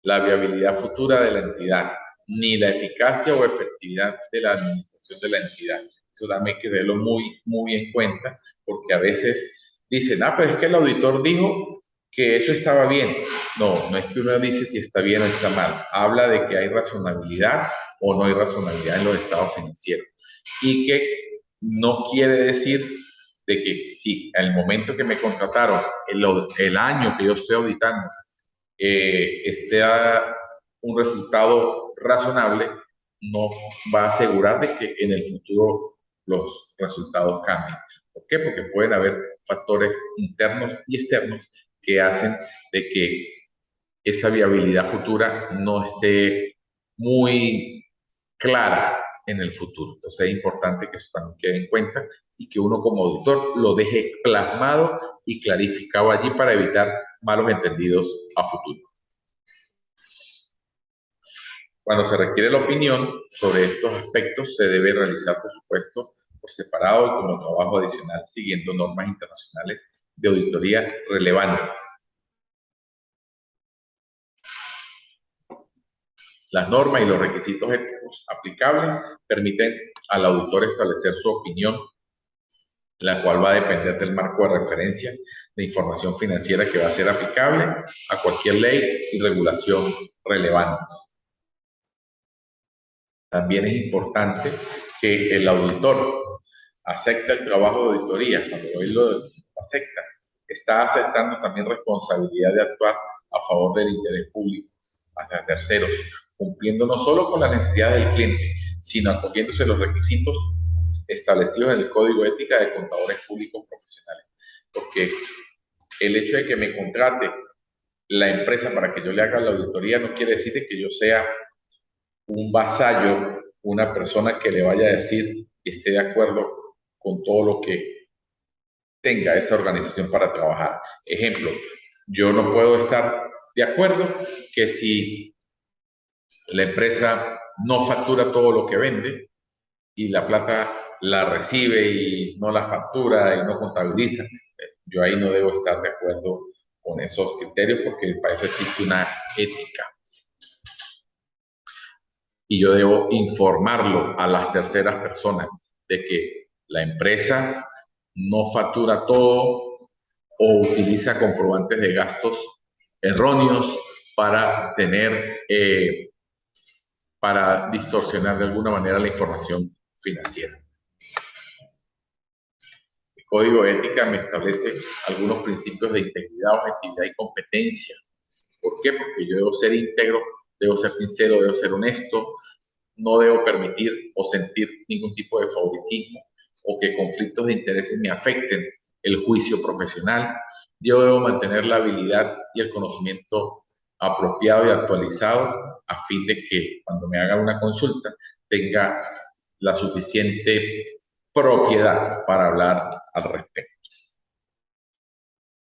la viabilidad futura de la entidad, ni la eficacia o efectividad de la administración de la entidad. Eso también hay que tenerlo muy en cuenta, porque a veces dicen, pero es que el auditor dijo que eso estaba bien. No, no es que uno dice si está bien o está mal. Habla de que hay razonabilidad o no hay razonabilidad en los estados financieros. Y que no quiere decir de que si al momento que me contrataron, el año que yo estoy auditando, esté un resultado razonable, no va a asegurar de que en el futuro los resultados cambien. ¿Por qué? Porque pueden haber factores internos y externos que hacen de que esa viabilidad futura no esté muy clara en el futuro. Entonces es importante que eso también quede en cuenta y que uno como auditor lo deje plasmado y clarificado allí para evitar malos entendidos a futuro. Cuando se requiere la opinión sobre estos aspectos, se debe realizar, por supuesto, por separado y como trabajo adicional, siguiendo normas internacionales de auditoría relevantes. Las normas y los requisitos éticos aplicables permiten al auditor establecer su opinión, la cual va a depender del marco de referencia de información financiera que va a ser aplicable a cualquier ley y regulación relevante. También es importante que el auditor acepte el trabajo de auditoría. Cuando él lo acepta, está aceptando también responsabilidad de actuar a favor del interés público hacia terceros, cumpliendo no solo con las necesidades del cliente, sino acogiéndose a los requisitos establecidos en el Código de Ética de Contadores Públicos Profesionales. Porque el hecho de que me contrate la empresa para que yo le haga la auditoría no quiere decir que yo sea un vasallo, una persona que le vaya a decir que esté de acuerdo con todo lo que tenga esa organización para trabajar. Ejemplo, yo no puedo estar de acuerdo que si la empresa no factura todo lo que vende y la plata la recibe y no la factura y no contabiliza, yo ahí no debo estar de acuerdo con esos criterios porque para eso existe una ética. Y yo debo informarlo a las terceras personas de que la empresa no factura todo o utiliza comprobantes de gastos erróneos para para distorsionar de alguna manera la información financiera. El código de ética me establece algunos principios de integridad, objetividad y competencia. ¿Por qué? Porque yo debo ser íntegro, debo ser sincero, debo ser honesto, no debo permitir o sentir ningún tipo de favoritismo o que conflictos de intereses me afecten el juicio profesional. Yo debo mantener la habilidad y el conocimiento apropiado y actualizado a fin de que cuando me haga una consulta tenga la suficiente propiedad para hablar al respecto.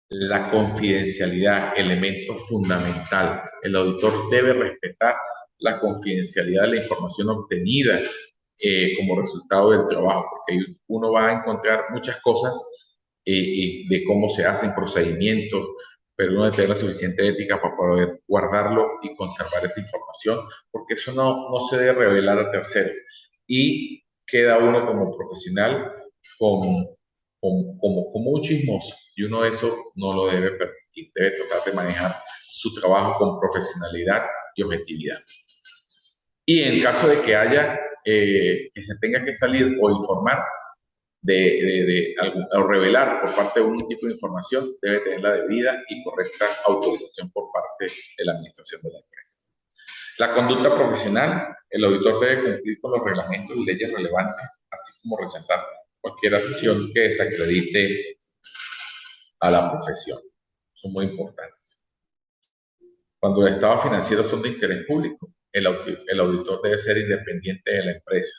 La confidencialidad, elemento fundamental. El auditor debe respetar la confidencialidad de la información obtenida como resultado del trabajo, porque uno va a encontrar muchas cosas de cómo se hacen procedimientos, pero uno debe tener la suficiente ética para poder guardarlo y conservar esa información, porque eso no se debe revelar a terceros. Y queda uno como profesional como un chismoso, y uno eso no lo debe permitir, debe tratar de manejar su trabajo con profesionalidad y objetividad. Y en caso de que haya, que se tenga que salir o informar o revelar por parte de un tipo de información, debe tener la debida y correcta autorización por parte de la administración de la empresa. La conducta profesional, el auditor debe cumplir con los reglamentos y leyes relevantes, así como rechazar cualquier acción que desacredite a la profesión. Son muy importantes. Cuando los estados financieros son de interés público, el auditor debe ser independiente de la empresa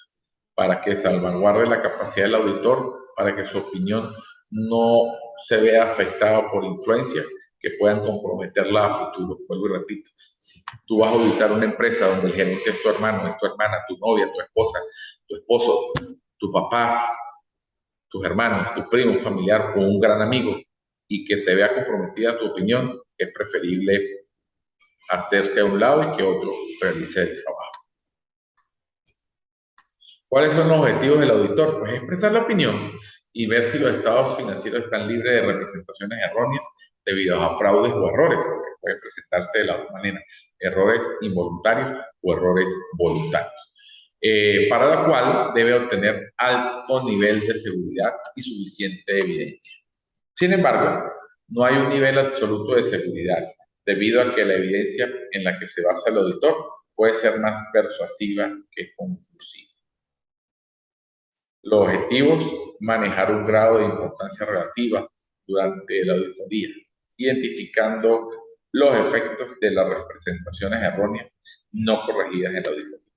para que salvaguarde la capacidad del auditor para que su opinión no se vea afectada por influencias que puedan comprometerla a futuro. Vuelvo y repito, si tú vas a auditar una empresa donde el gerente es tu hermano, es tu hermana, tu novia, tu esposa, tu esposo, tus papás, tus hermanos, tu primo, familiar o un gran amigo, y que te vea comprometida tu opinión, es preferible hacerse a un lado y que otro realice el trabajo. ¿Cuáles son los objetivos del auditor? Pues expresar la opinión y ver si los estados financieros están libres de representaciones erróneas debido a fraudes o errores, porque pueden presentarse de las dos maneras, errores involuntarios o errores voluntarios, para la cual debe obtener alto nivel de seguridad y suficiente evidencia. Sin embargo, no hay un nivel absoluto de seguridad, debido a que la evidencia en la que se basa el auditor puede ser más persuasiva que conclusiva. Los objetivos: manejar un grado de importancia relativa durante la auditoría, identificando los efectos de las representaciones erróneas no corregidas en la auditoría.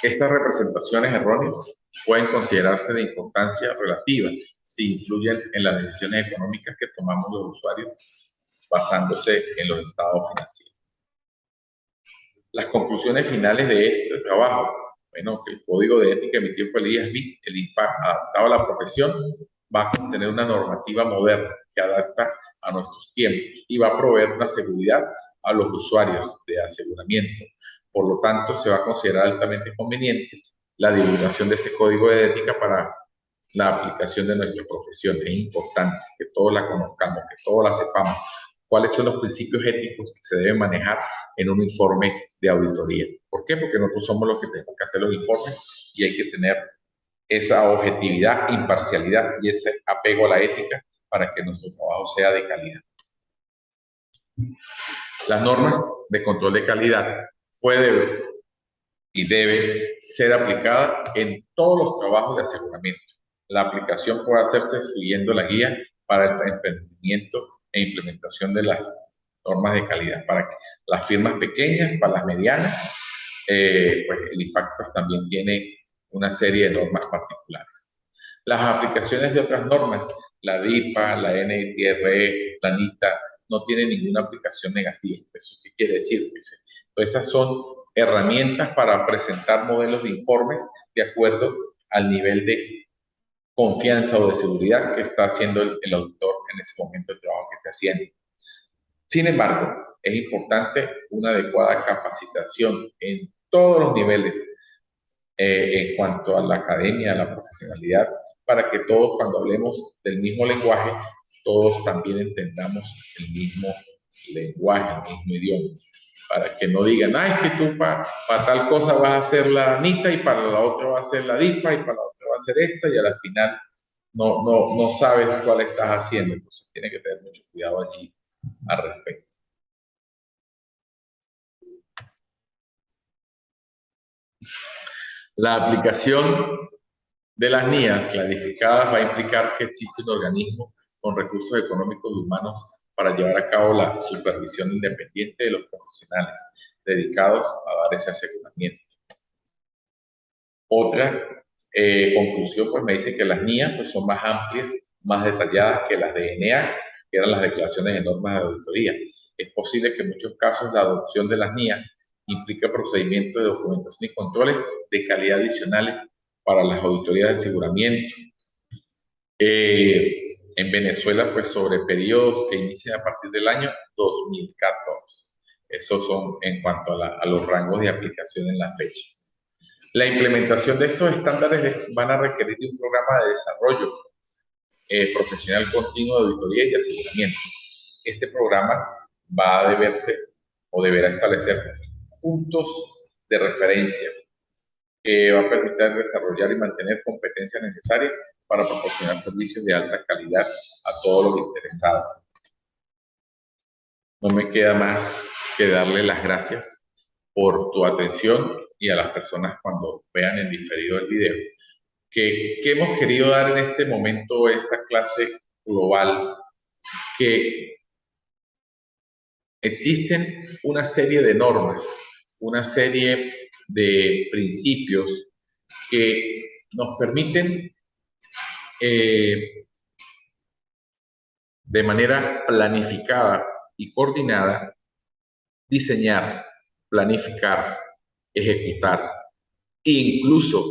Estas representaciones erróneas pueden considerarse de importancia relativa si influyen en las decisiones económicas que tomamos los usuarios basándose en los estados financieros. Las conclusiones finales de este trabajo: bueno, que el Código de Ética emitido por el IASB, el INFAC, adaptado a la profesión, va a contener una normativa moderna que adapta a nuestros tiempos y va a proveer una seguridad a los usuarios de aseguramiento. Por lo tanto, se va a considerar altamente conveniente la divulgación de este Código de Ética para la aplicación de nuestra profesión. Es importante que todos la conozcamos, que todos la sepamos. ¿Cuáles son los principios éticos que se deben manejar en un informe de auditoría? ¿Por qué? Porque nosotros somos los que tenemos que hacer los informes y hay que tener esa objetividad, imparcialidad y ese apego a la ética para que nuestro trabajo sea de calidad. Las normas de control de calidad pueden y deben ser aplicadas en todos los trabajos de aseguramiento. La aplicación puede hacerse siguiendo la guía para el emprendimiento e implementación de las normas de calidad. Para que las firmas pequeñas, para las medianas, pues el INFAC pues también tiene una serie de normas particulares. Las aplicaciones de otras normas, la DIPA, la NITRE, la NITA, no tiene ninguna aplicación negativa. ¿Eso qué quiere decir? Pues esas son herramientas para presentar modelos de informes de acuerdo al nivel de confianza o de seguridad que está haciendo el auditor en ese momento del trabajo que está haciendo. Sin embargo, es importante una adecuada capacitación en todos los niveles en cuanto a la academia, a la profesionalidad, para que todos, cuando hablemos del mismo lenguaje, todos también entendamos el mismo lenguaje, el mismo idioma, para que no digan, ay, es que tú para tal cosa vas a hacer la anita y para la otra vas a hacer la dipa y para la otra vas a hacer esta y al final no sabes cuál estás haciendo. Entonces tiene que tener mucho cuidado allí al respecto. La aplicación de las NIAs clarificadas va a implicar que existe un organismo con recursos económicos y humanos para llevar a cabo la supervisión independiente de los profesionales dedicados a dar ese aseguramiento. Otra conclusión, pues me dice que las NIAs pues, son más amplias, más detalladas que las de NEA, que eran las declaraciones de normas de auditoría. Es posible que en muchos casos la adopción de las NIAs implique procedimientos de documentación y controles de calidad adicionales para las auditorías de aseguramiento. En Venezuela, pues sobre periodos que inician a partir del año 2014. Esos son en cuanto a los rangos de aplicación en la fecha. La implementación de estos estándares van a requerir de un programa de desarrollo profesional continuo de auditoría y aseguramiento. Este programa va a deberse o deberá establecer puntos de referencia que va a permitir desarrollar y mantener competencias necesarias para proporcionar servicios de alta calidad a todos los interesados. No me queda más que darle las gracias por tu atención y a las personas cuando vean en diferido el video. ¿Qué hemos querido dar en este momento, esta clase global? Que existen una serie de normas, una serie de principios que nos permiten de manera planificada y coordinada diseñar, planificar, ejecutar e incluso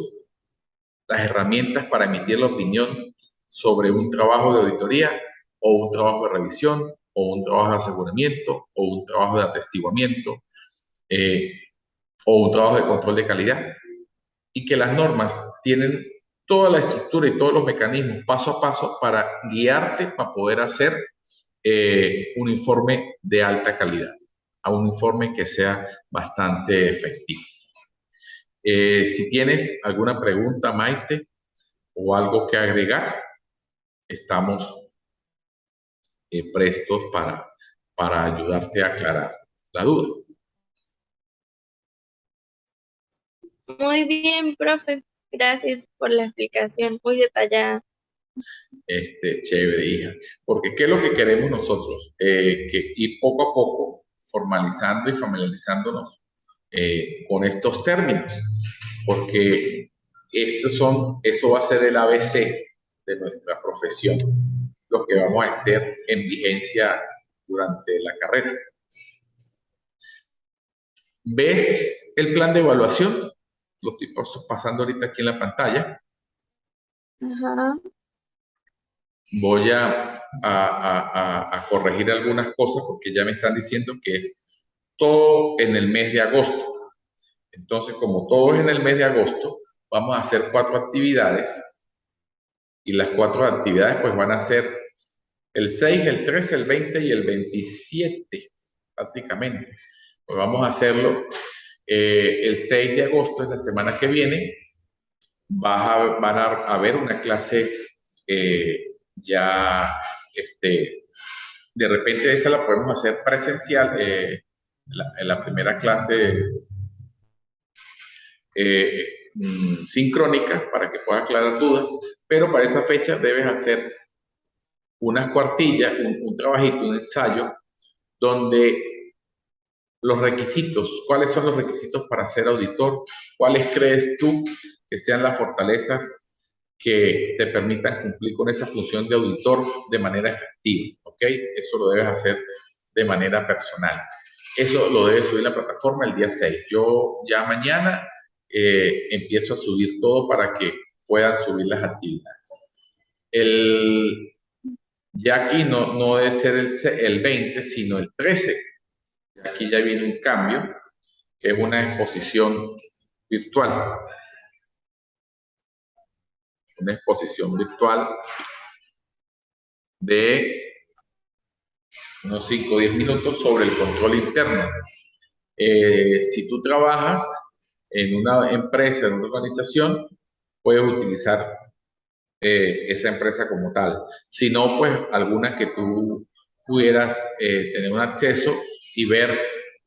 las herramientas para emitir la opinión sobre un trabajo de auditoría o un trabajo de revisión o un trabajo de aseguramiento o un trabajo de atestiguamiento o un trabajo de control de calidad, y que las normas tienen toda la estructura y todos los mecanismos paso a paso para guiarte para poder hacer un informe de alta calidad, a un informe que sea bastante efectivo. Si tienes alguna pregunta, Maite, o algo que agregar, estamos prestos para ayudarte a aclarar la duda. Muy bien, profe. Gracias por la explicación muy detallada. Chévere, hija. Porque ¿qué es lo que queremos nosotros? Que ir poco a poco formalizando y familiarizándonos con estos términos. Porque eso va a ser el ABC de nuestra profesión, lo que vamos a estar en vigencia durante la carrera. ¿Ves el plan de evaluación? Lo estoy pasando ahorita aquí en la pantalla. Ajá. Voy a corregir algunas cosas porque ya me están diciendo que es todo en el mes de agosto. Entonces, como todo es en el mes de agosto, vamos a hacer 4 actividades y las 4 actividades pues van a ser el 6, el 13, el 20 y el 27 prácticamente. Pues vamos a hacerlo el 6 de agosto, es la semana que viene. Van a haber una clase ya, de repente esa la podemos hacer presencial, en la primera clase sincrónica para que puedas aclarar dudas, pero para esa fecha debes hacer unas cuartillas, un trabajito, un ensayo, donde los requisitos, ¿cuáles son los requisitos para ser auditor? ¿Cuáles crees tú que sean las fortalezas que te permitan cumplir con esa función de auditor de manera efectiva? ¿Ok? Eso lo debes hacer de manera personal. Eso lo debe subir la plataforma el día 6. Yo ya mañana empiezo a subir todo para que puedan subir las actividades. Ya aquí no debe ser el 20, sino el 13. Aquí ya viene un cambio, que es una exposición virtual. Una exposición virtual de unos 5 o 10 minutos sobre el control interno. Si tú trabajas en una empresa, en una organización, puedes utilizar esa empresa como tal. Si no, pues algunas que tú pudieras tener un acceso y ver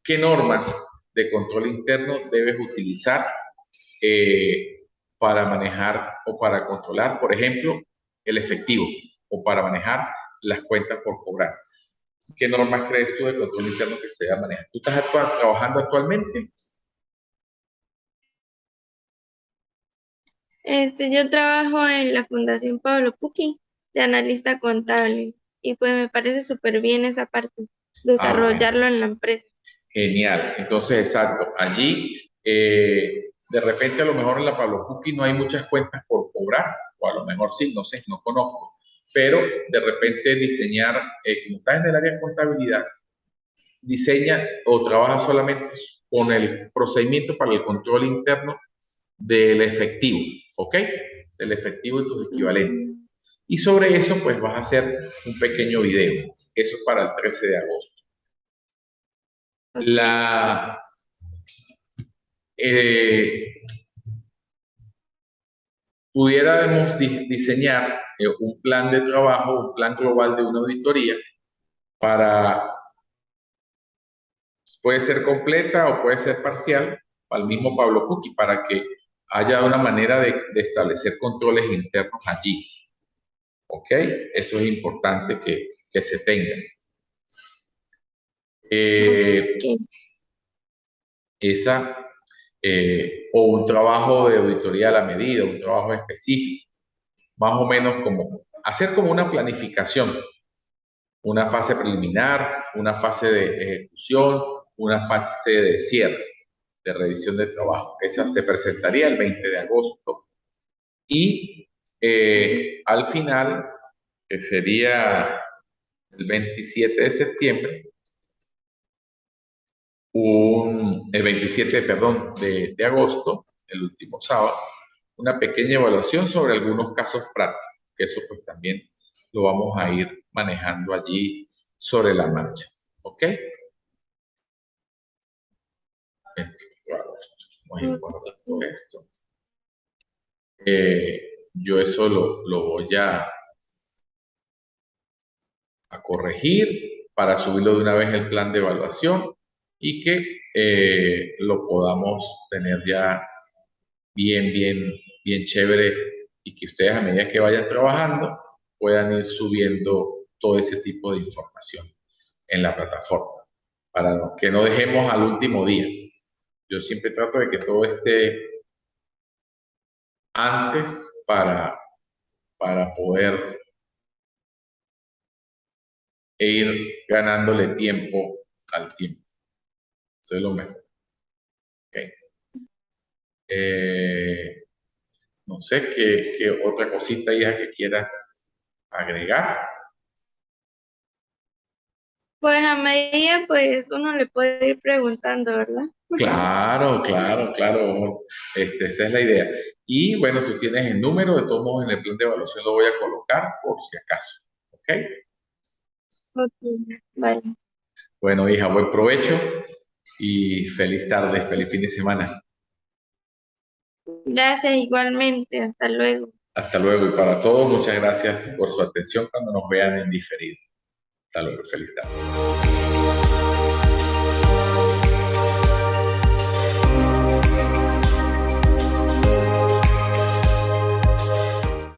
qué normas de control interno debes utilizar para manejar o para controlar, por ejemplo, el efectivo o para manejar las cuentas por cobrar. ¿Qué normas crees tú de control interno que se debe manejar? ¿Tú estás trabajando actualmente? Yo trabajo en la Fundación Pablo Pucci de analista contable y pues me parece súper bien esa parte, Bueno, desarrollarlo en la empresa. genial. Entonces, exacto. Allí, de repente, a lo mejor en la Pablo Pucci no hay muchas cuentas por cobrar, o a lo mejor sí, no sé, no conozco. Pero de repente diseñar, como estás en el área de contabilidad, diseña o trabaja solamente con el procedimiento para el control interno del efectivo, ¿ok? Del efectivo y tus equivalentes. Y sobre eso, pues vas a hacer un pequeño video. Eso es para el 13 de agosto. Okay. Pudiéramos diseñar un plan de trabajo, un plan global de una auditoría para, puede ser completa o puede ser parcial, al mismo Pablo Pucci, para que haya una manera de establecer controles internos allí. ¿Ok? Eso es importante que se tenga. Okay. O un trabajo de auditoría a la medida, un trabajo específico, más o menos como hacer como una planificación, una fase preliminar, una fase de ejecución, una fase de cierre, de revisión de trabajo. Esa se presentaría el 20 de agosto y al final, que sería el 27 de septiembre, el 27, perdón, de agosto, el último sábado, una pequeña evaluación sobre algunos casos prácticos, que eso pues también lo vamos a ir manejando allí sobre la marcha. ¿Ok? 24 de agosto. Vamos a ir guardando esto. Yo eso lo voy a corregir para subirlo de una vez el plan de evaluación y que lo podamos tener ya bien chévere y que ustedes a medida que vayan trabajando puedan ir subiendo todo ese tipo de información en la plataforma para que no dejemos al último día. Yo siempre trato de que todo esté antes para poder ir ganándole tiempo al tiempo. Eso es lo mejor. Okay. No sé qué otra cosita ya que quieras agregar. Pues a medida, pues uno le puede ir preguntando, ¿verdad? Claro. Esa es la idea. Y bueno, tú tienes el número, de todos modos en el plan de evaluación lo voy a colocar por si acaso. ¿Ok? Ok, vale. Bueno, hija, buen provecho y feliz tarde, feliz fin de semana. Gracias igualmente. Hasta luego. Hasta luego. Y para todos, muchas gracias por su atención cuando nos vean en diferido. Hasta luego, feliz tarde.